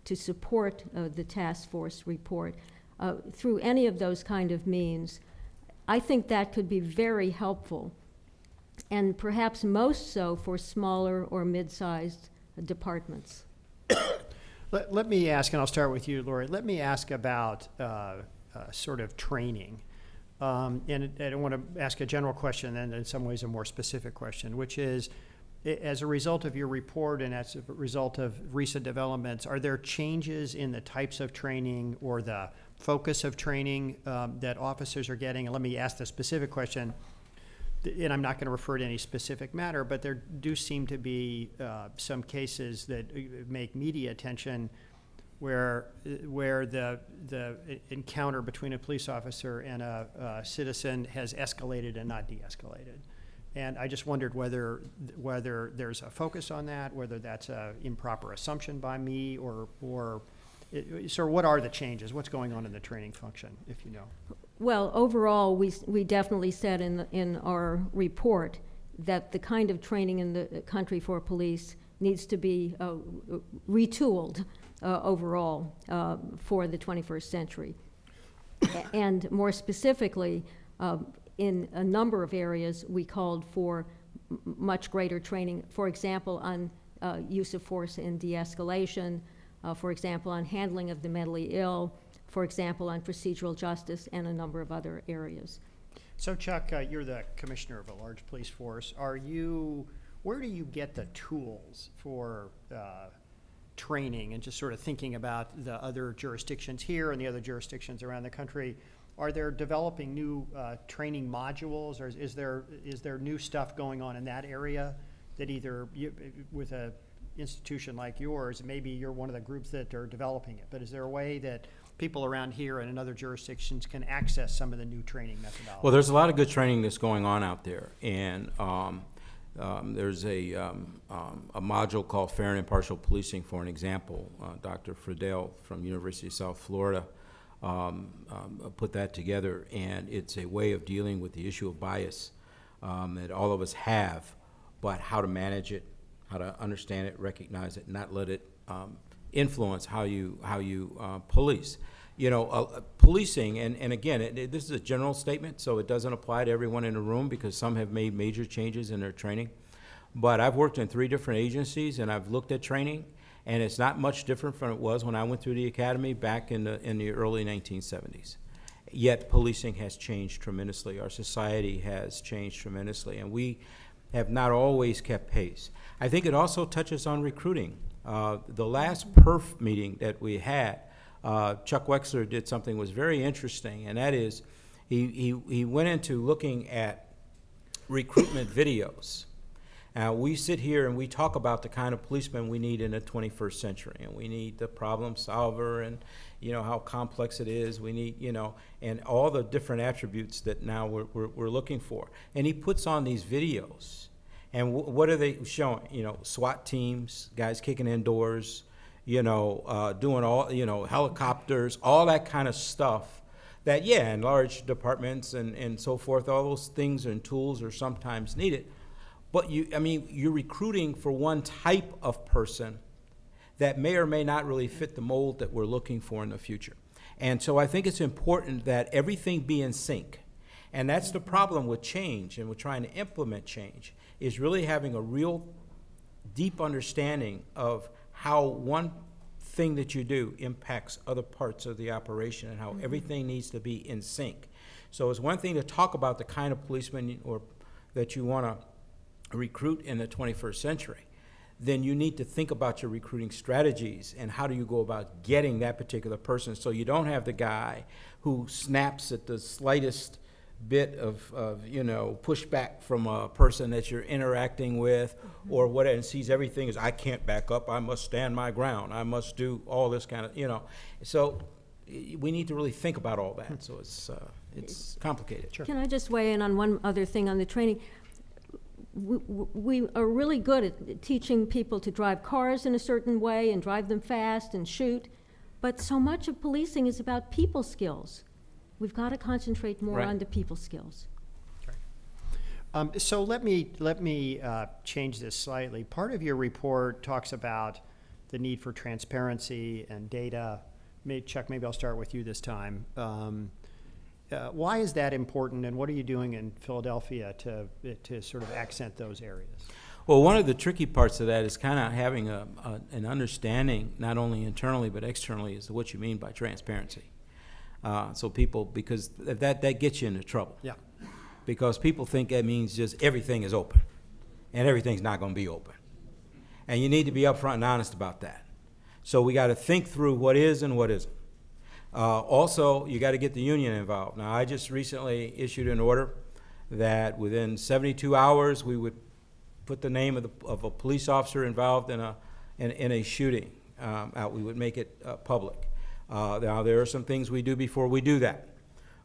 to support the task force report. Through any of those kind of means, I think that could be very helpful, and perhaps most so for smaller or mid-sized departments. Let me ask, and I'll start with you, Lori. Let me ask about sort of training. And I want to ask a general question and in some ways a more specific question, which is, as a result of your report and as a result of recent developments, are there changes in the types of training or the focus of training that officers are getting? And let me ask the specific question, and I'm not going to refer to any specific matter, but there do seem to be some cases that make media attention where the encounter between a police officer and a citizen has escalated and not de-escalated. And I just wondered whether there's a focus on that, whether that's an improper assumption by me, or so what are the changes? What's going on in the training function, if you know? Well, overall, we definitely said in our report that the kind of training in the country for police needs to be retooled overall for the 21st century. And more specifically, in a number of areas, we called for much greater training, for example, on use of force in de-escalation, for example, on handling of the mentally ill, for example, on procedural justice, and a number of other areas. So Chuck, you're the commissioner of a large police force. Where do you get the tools for training and just sort of thinking about the other jurisdictions here and the other jurisdictions around the country? Are there developing new training modules, or is there new stuff going on in that area that either with a institution like yours, maybe you're one of the groups that are developing it, but is there a way that people around here and in other jurisdictions can access some of the new training methodologies? Well, there's a lot of good training that's going on out there, and there's a module called Fair and Impartial Policing, for an example. Dr. Friedel from University of South Florida put that together, and it's a way of dealing with the issue of bias that all of us have, but how to manage it, how to understand it, recognize it, not let it influence how you police. You know, policing, and again, this is a general statement, so it doesn't apply to everyone in the room because some have made major changes in their training. But I've worked in 3 different agencies, and I've looked at training, and it's not much different from it was when I went through the academy back in the early 1970s. Yet policing has changed tremendously. Our society has changed tremendously, and we have not always kept pace. I think it also touches on recruiting. The last PERF meeting that we had, Chuck Wexler did something that was very interesting, and that is he went into looking at recruitment videos. Now, we sit here and we talk about the kind of policeman we need in the 21st century, and we need the problem solver and, you know, how complex it is. We need, you know, and all the different attributes that now we're looking for. And he puts on these videos, and what are they showing? You know, SWAT teams, guys kicking in doors, you know, doing all, you know, helicopters, all that kind of stuff that, yeah, in large departments and so forth, all those things and tools are sometimes needed. But you're recruiting for one type of person that may or may not really fit the mold that we're looking for in the future. And so I think it's important that everything be in sync. And that's the problem with change, and we're trying to implement change, is really having a real deep understanding of how one thing that you do impacts other parts of the operation and how everything needs to be in sync. So it's one thing to talk about the kind of policeman or that you want to recruit in the 21st century. Then you need to think about your recruiting strategies and how do you go about getting that particular person so you don't have the guy who snaps at the slightest bit of you know, pushback from a person that you're interacting with or whatever, and sees everything as, I can't back up, I must stand my ground, I must do all this kind of, you know. So we need to really think about all that. So it's complicated. Sure. Can I just weigh in on one other thing on the training? We are really good at teaching people to drive cars in a certain way and drive them fast and shoot, but so much of policing is about people skills. We've got to concentrate more Right. on the people skills. So let me change this slightly. Part of your report talks about the need for transparency and data. Chuck, maybe I'll start with you this time. Why is that important, and what are you doing in Philadelphia to sort of accent those areas? Well, one of the tricky parts of that is kind of having an understanding, not only internally but externally, as to what you mean by transparency. So people, because that gets you into trouble. Yeah. Because people think that means just everything is open, and everything's not going to be open. And you need to be upfront and honest about that. So we got to think through what is and what isn't. Also, you got to get the union involved. Now, I just recently issued an order that within 72 hours we would put the name of a police officer involved in a shooting out. We would make it public. Now, there are some things we do before we do that.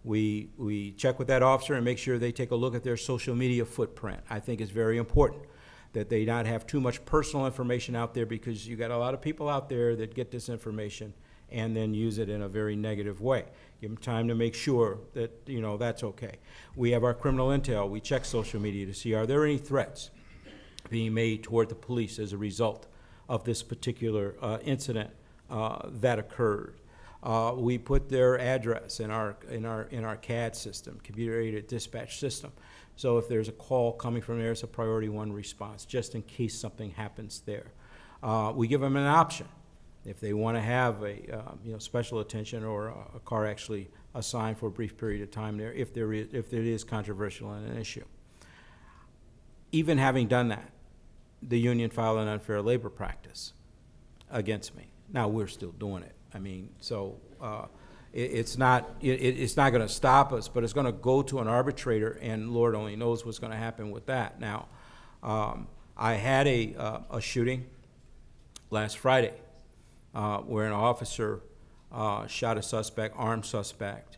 We check with that officer and make sure they take a look at their social media footprint. I think it's very important that they not have too much personal information out there, because you got a lot of people out there that get this information and then use it in a very negative way. Give them time to make sure that, you know, that's okay. We have our criminal intel. We check social media to see, are there any threats being made toward the police as a result of this particular incident that occurred. We put their address in our CAD system, computer-aided dispatch system. So if there's a call coming from there, it's a priority 1 response, just in case something happens there. We give them an option. If they want to have a special attention or a car actually assigned for a brief period of time there, if it is controversial and an issue. Even having done that, the union filed an unfair labor practice against me. Now, we're still doing it. I mean, so it's not going to stop us, but it's going to go to an arbitrator, and Lord only knows what's going to happen with that. Now, I had a shooting last Friday where an officer shot a suspect, armed suspect.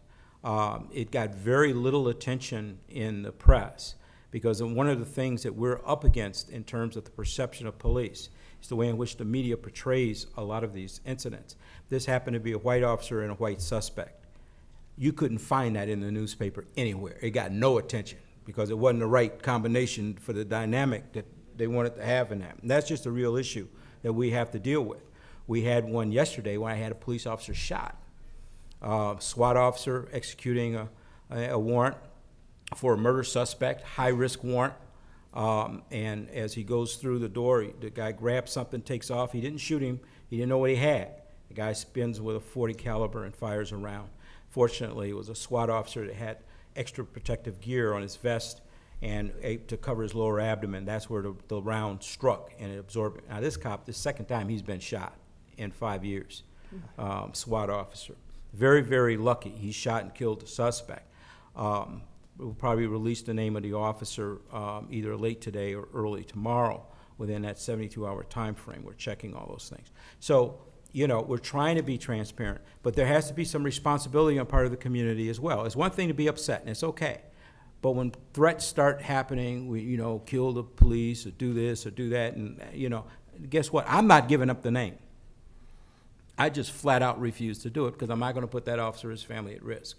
It got very little attention in the press, because one of the things that we're up against in terms of the perception of police is the way in which the media portrays a lot of these incidents. This happened to be a white officer and a white suspect. You couldn't find that in the newspaper anywhere. It got no attention because it wasn't the right combination for the dynamic that they wanted to have in that. And that's just a real issue that we have to deal with. We had one yesterday when I had a police officer shot. SWAT officer executing a warrant for a murder suspect, high-risk warrant. And as he goes through the door, the guy grabs something, takes off. He didn't shoot him. He didn't know what he had. The guy spins with a .40 caliber and fires a round. Fortunately, it was a SWAT officer that had extra protective gear on his vest and to cover his lower abdomen. That's where the round struck and it absorbed it. Now this cop, the second time he's been shot in 5 years, SWAT officer. Very, very lucky. He shot and killed the suspect. We'll probably release the name of the officer either late today or early tomorrow within that 72-hour time frame. We're checking all those things. So, you know, we're trying to be transparent, but there has to be some responsibility on part of the community as well. It's one thing to be upset, and it's okay. But when threats start happening, we, you know, kill the police or do this or do that, and, you know, guess what? I'm not giving up the name. I just flat out refuse to do it because I'm not going to put that officer or his family at risk.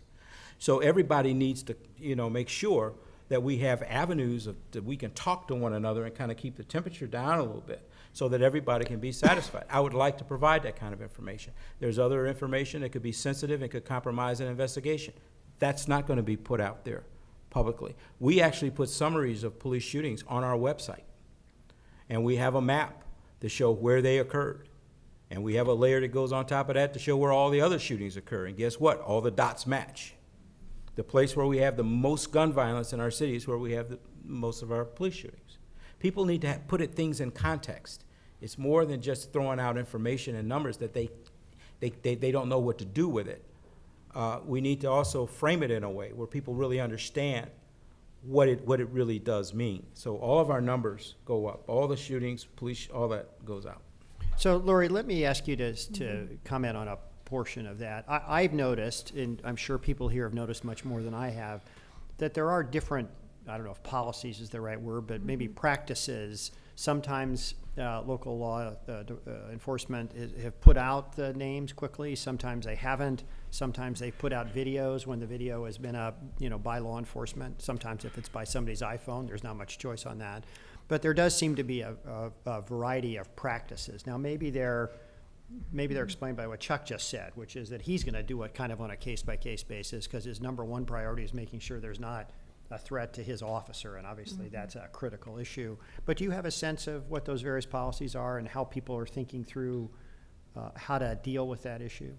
So everybody needs to, you know, make sure that we have avenues that we can talk to one another and kind of keep the temperature down a little bit so that everybody can be satisfied. I would like to provide that kind of information. There's other information that could be sensitive and could compromise an investigation. That's not going to be put out there publicly. We actually put summaries of police shootings on our website, and we have a map to show where they occurred. And we have a layer that goes on top of that to show where all the other shootings occur. And guess what? All the dots match. The place where we have the most gun violence in our city is where we have most of our police shootings. People need to put things in context. It's more than just throwing out information and numbers that they don't know what to do with it. We need to also frame it in a way where people really understand what it really does mean. So all of our numbers go up. All the shootings, police, all that goes out. So, Lori, let me ask you to comment on a portion of that. I've noticed, and I'm sure people here have noticed much more than I have, that there are different, I don't know if policies is the right word, but maybe practices. Sometimes local law enforcement have put out the names quickly. Sometimes they haven't. Sometimes they put out videos when the video has been up, you know, by law enforcement. Sometimes if it's by somebody's iPhone, there's not much choice on that. But there does seem to be a variety of practices. Now, maybe they're explained by what Chuck just said, which is that he's going to do it kind of on a case-by-case basis because his number one priority is making sure there's not a threat to his officer, and obviously that's a critical issue. But do you have a sense of what those various policies are and how people are thinking through how to deal with that issue?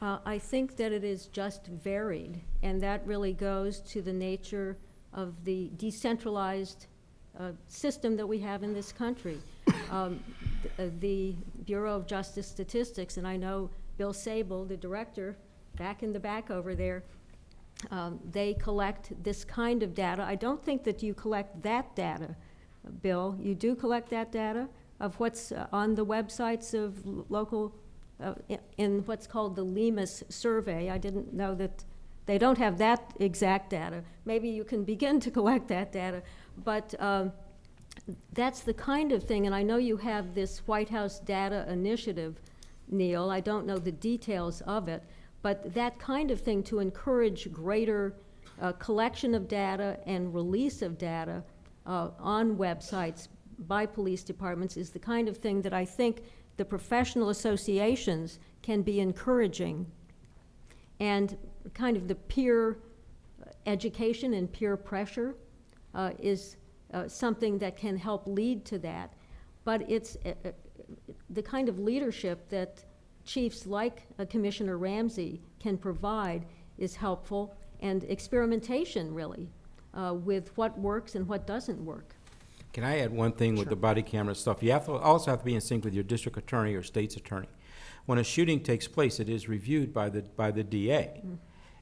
I think that it is just varied, and that really goes to the nature of the decentralized system that we have in this country. The Bureau of Justice Statistics, and I know Bill Sable, the director, back in the back over there, they collect this kind of data. I don't think that you collect that data, Bill. You do collect that data of what's on the websites of local, in what's called the LEMIS survey. I didn't know that they don't have that exact data. Maybe you can begin to collect that data, but that's the kind of thing, and I know you have this White House data initiative, Neil. I don't know the details of it, but that kind of thing to encourage greater collection of data and release of data on websites by police departments is the kind of thing that I think the professional associations can be encouraging. And kind of the peer education and peer pressure is something that can help lead to that. But it's the kind of leadership that chiefs like Commissioner Ramsey can provide is helpful, and experimentation really with what works and what doesn't work. Can I add one thing with the body camera stuff? You also have to be in sync with your district attorney or state's attorney. When a shooting takes place, it is reviewed by the DA.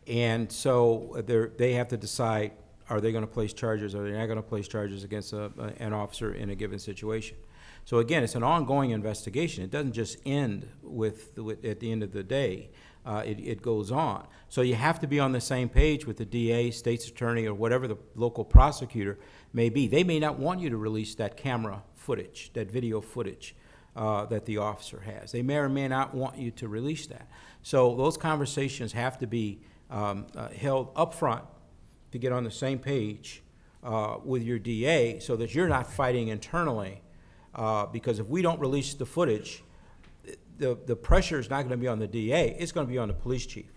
And so they have to decide, are they going to place charges, or are they not going to place charges against an officer in a given situation? So again, it's an ongoing investigation. It doesn't just end with at the end of the day. It goes on. So you have to be on the same page with the DA, state's attorney, or whatever the local prosecutor may be. They may not want you to release that camera footage, that video footage that the officer has. They may or may not want you to release that. So those conversations have to be held up front to get on the same page with your DA so that you're not fighting internally. Because if we don't release the footage, the pressure is not going to be on the DA, it's going to be on the police chief.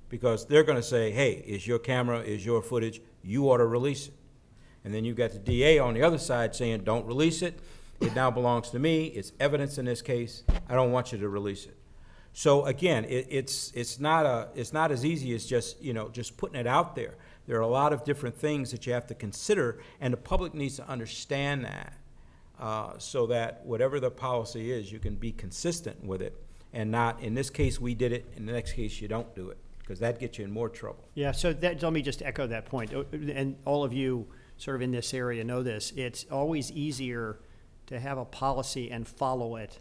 Because they're going to say, hey, is your camera, is your footage, you ought to release it. And then you've got the DA on the other side saying, don't release it, it now belongs to me, it's evidence in this case, I don't want you to release it. So again, it's not as easy as just putting it out there. There are a lot of different things that you have to consider, and the public needs to understand that, so that whatever the policy is, you can be consistent with it, and not, in this case, we did it, in the next case, you don't do it, because that gets you in more trouble. Yeah, so let me just echo that point. And all of you sort of in this area know this. It's always easier to have a policy and follow it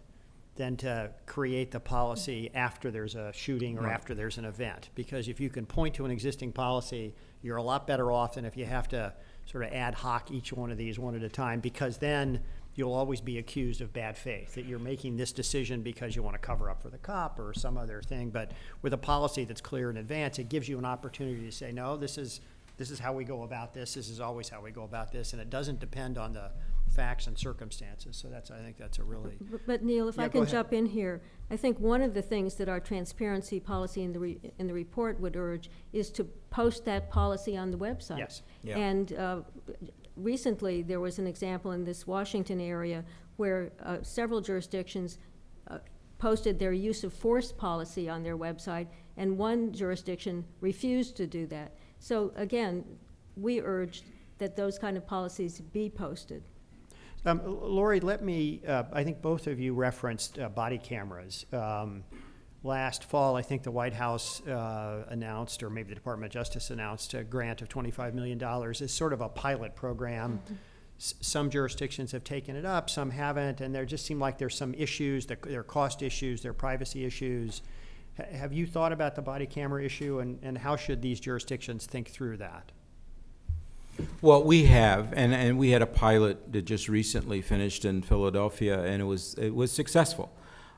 than to create the policy after there's a shooting or after there's an event. Because if you can point to an existing policy, you're a lot better off than if you have to sort of ad hoc each one of these one at a time, because then you'll always be accused of bad faith, that you're making this decision because you want to cover up for the cop or some other thing. But with a policy that's clear in advance, it gives you an opportunity to say, no, this is how we go about this. This is always how we go about this, and it doesn't depend on the facts and circumstances. So I think that's a really. But Neil, if Yeah, I go can ahead. jump in here, I think one of the things that our transparency policy in the report would urge is to post that policy on the website. Yes. Yeah. And recently, there was an example in this Washington area where several jurisdictions posted their use of force policy on their website, and one jurisdiction refused to do that. So again, we urge that those kind of policies be posted. Lori, let me, I think both of you referenced body cameras. Last fall, I think the White House announced, or maybe the Department of Justice announced, a grant of $25 million as sort of a pilot program. Some jurisdictions have taken it up, some haven't, and there just seem like there's some issues, there are cost issues, there are privacy issues. Have you thought about the body camera issue, and how should these jurisdictions think through that? Well, we have, and we had a pilot that just recently finished in Philadelphia, and it was successful.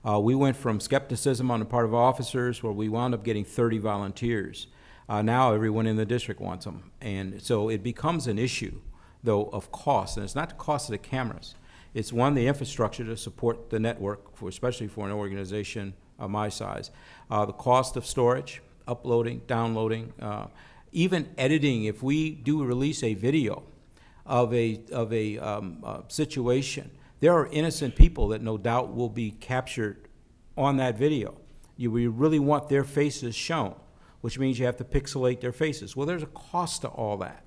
We went from skepticism on the part of officers, where we wound up getting 30 volunteers. Now everyone in the district wants them, and so it becomes an issue, though, of cost, and it's not the cost of the cameras. It's one, the infrastructure to support the network, especially for an organization of my size. The cost of storage, uploading, downloading, even editing. If we do release a video of a situation, there are innocent people that no doubt will be captured on that video. We really want their faces shown, which means you have to pixelate their faces. Well, there's a cost to all that.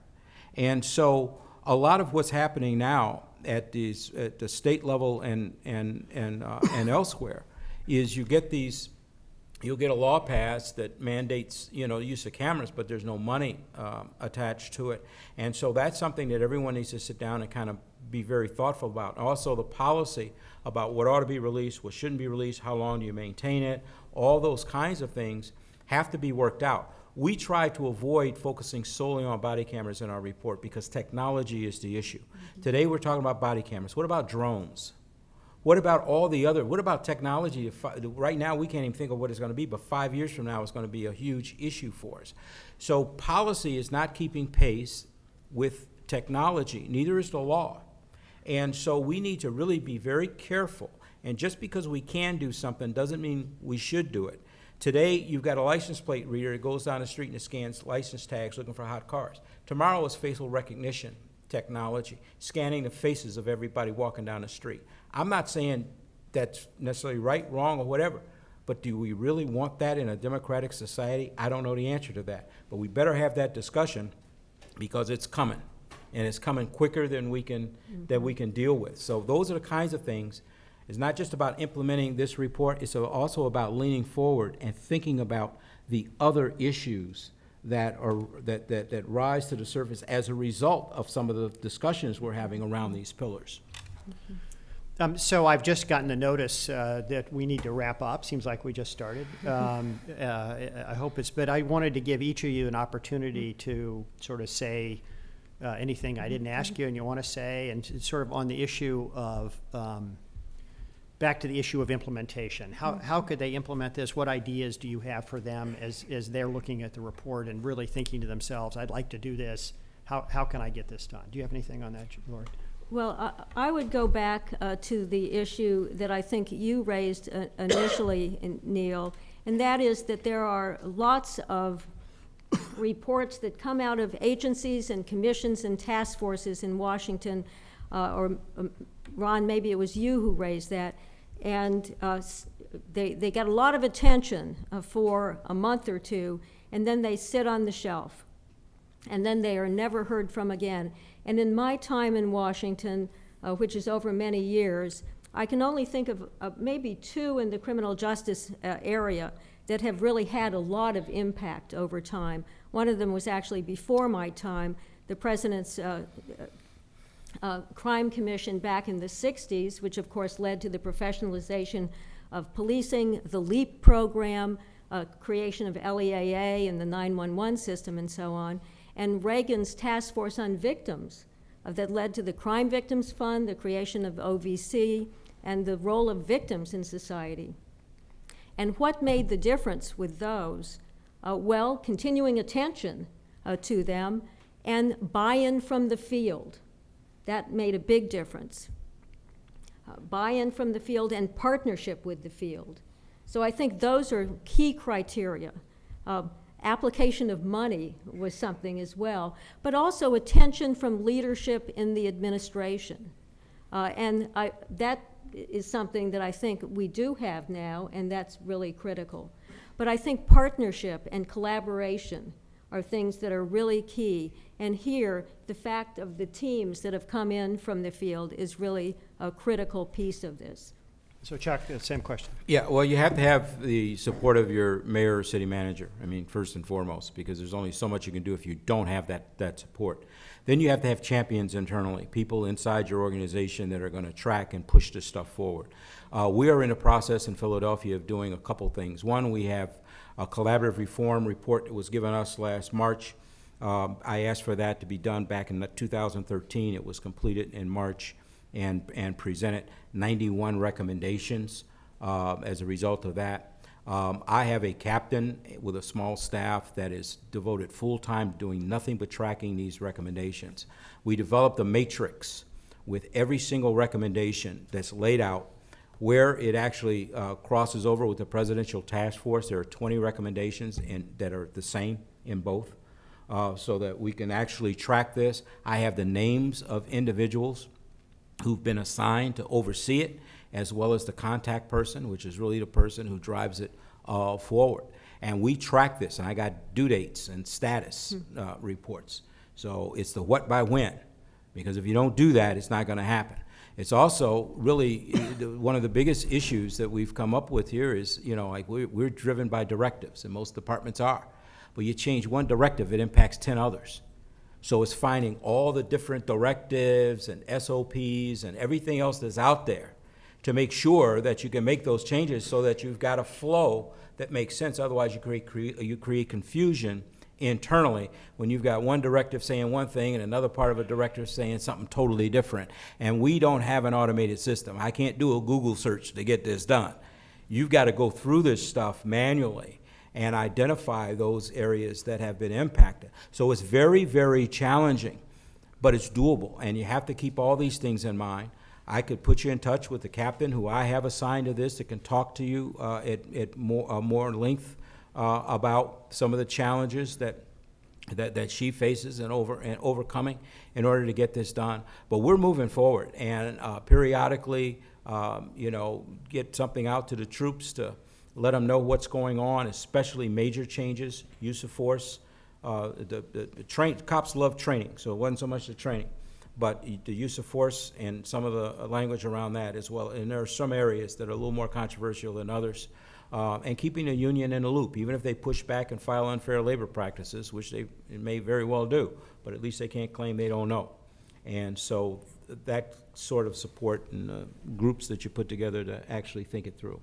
And so a lot of what's happening now at the state level and elsewhere is you'll get a law passed that mandates, use of cameras, but there's no money attached to it. And so that's something that everyone needs to sit down and kind of be very thoughtful about. Also, the policy about what ought to be released, what shouldn't be released, how long do you maintain it, all those kinds of things have to be worked out. We try to avoid focusing solely on body cameras in our report because technology is the issue. Today we're talking about body cameras. What about drones? What about what about technology? Right now we can't even think of what it's going to be, but 5 years from now it's going to be a huge issue for us. So policy is not keeping pace with technology, neither is the law. And so we need to really be very careful. And just because we can do something doesn't mean we should do it. Today, you've got a license plate reader that goes down the street and it scans license tags looking for hot cars. Tomorrow is facial recognition technology, scanning the faces of everybody walking down the street. I'm not saying that's necessarily right, wrong, or whatever, but do we really want that in a democratic society? I don't know the answer to that. But we better have that discussion because it's coming, and it's coming quicker than we can deal with. So those are the kinds of things. It's not just about implementing this report, it's also about leaning forward and thinking about the other issues that rise to the surface as a result of some of the discussions we're having around these pillars. So I've just gotten a notice that we need to wrap up. Seems like we just started. I hope but I wanted to give each of you an opportunity to sort of say anything I didn't ask you and you want to say, and sort of on the issue of back to the issue of implementation. How could they implement this? What ideas do you have for them as they're looking at the report and really thinking to themselves, I'd like to do this. How can I get this done? Do you have anything on that, Lori? Well, I would go back to the issue that I think you raised initially, Neil, and that is that there are lots of reports that come out of agencies and commissions and task forces in Washington, or Ron, maybe it was you who raised that, and they get a lot of attention for a month or two, and then they sit on the shelf, and then they are never heard from again. And in my time in Washington, which is over many years, I can only think of maybe two in the criminal justice area that have really had a lot of impact over time. One of them was actually before my time, the President's Crime Commission back in the 60s, which of course led to the professionalization of policing, the LEAP program, creation of LEAA and the 911 system and so on, and Reagan's Task Force on Victims that led to the Crime Victims Fund, the creation of OVC, and the role of victims in society. And what made the difference with those? Well, continuing attention to them and buy-in from the field. That made a big difference. Buy-in from the field and partnership with the field. So I think those are key criteria. Application of money was something as well, but also attention from leadership in the administration. That is something that I think we do have now, and that's really critical. But I think partnership and collaboration are things that are really key. And here, the fact of the teams that have come in from the field is really a critical piece of this. So Chuck, same question. Yeah, well, you have to have the support of your mayor or city manager, I mean, first and foremost, because there's only so much you can do if you don't have that support. Then you have to have champions internally, people inside your organization that are going to track and push this stuff forward. We are in a process in Philadelphia of doing a couple things. One, we have a collaborative reform report that was given us last March. I asked for that to be done back in 2013. It was completed in March and presented 91 recommendations as a result of that. I have a captain with a small staff that is devoted full-time to doing nothing but tracking these recommendations. We developed a matrix with every single recommendation that's laid out where it actually crosses over with the Presidential Task Force. There are 20 recommendations that are the same in both, so that we can actually track this. I have the names of individuals who've been assigned to oversee it, as well as the contact person, which is really the person who drives it forward. And we track this, and I got due dates and status reports. So it's the what by when, because if you don't do that, it's not going to happen. It's also really one of the biggest issues that we've come up with here is, like we're driven by directives, and most departments are. But you change one directive, it impacts 10 others. So it's finding all the different directives and SOPs and everything else that's out there to make sure that you can make those changes so that you've got a flow that makes sense. Otherwise, you create confusion internally when you've got one directive saying one thing and another part of a directive saying something totally different. And we don't have an automated system. I can't do a Google search to get this done. You've got to go through this stuff manually and identify those areas that have been impacted. So it's very, very challenging, but it's doable, and you have to keep all these things in mind. I could put you in touch with the captain who I have assigned to this that can talk to you at more length about some of the challenges that she faces and overcoming in order to get this done. But we're moving forward, and periodically, get something out to the troops to let them know what's going on, especially major changes, use of force. Cops love training, so it wasn't so much the training, but the use of force and some of the language around that as well. And there are some areas that are a little more controversial than others. And keeping the union in the loop, even if they push back and file unfair labor practices, which they may very well do, but at least they can't claim they don't know. And so that sort of support and groups that you put together to actually think it through,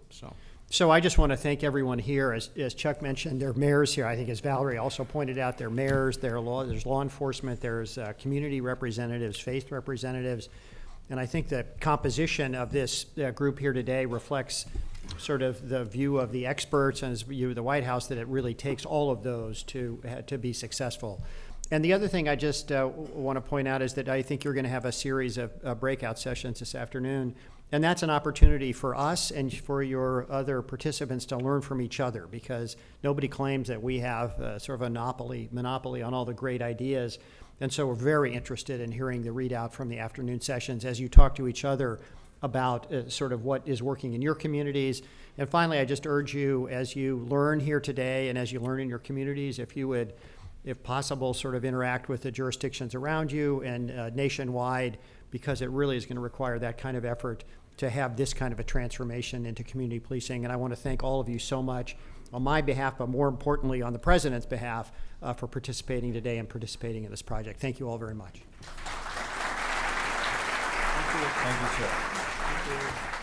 So I just want to thank everyone here. As Chuck mentioned, there are mayors here. I think as Valerie also pointed out, there are mayors, there's law enforcement, there's community representatives, faith representatives. And I think the composition of this group here today reflects sort of the view of the experts and the view of the White House, that it really takes all of those to be successful. And the other thing I just want to point out is that I think you're going to have a series of breakout sessions this afternoon. And that's an opportunity for us and for your other participants to learn from each other, because nobody claims that we have sort of a monopoly on all the great ideas. And so we're very interested in hearing the readout from the afternoon sessions as you talk to each other about sort of what is working in your communities. And finally, I just urge you, as you learn here today and as you learn in your communities, if you would, if possible, sort of interact with the jurisdictions around you and nationwide, because it really is going to require that kind of effort to have this kind of a transformation into community policing. And I want to thank all of you so much on my behalf, but more importantly on the President's behalf, for participating today and participating in this project. Thank you all very much. Thank you, sir.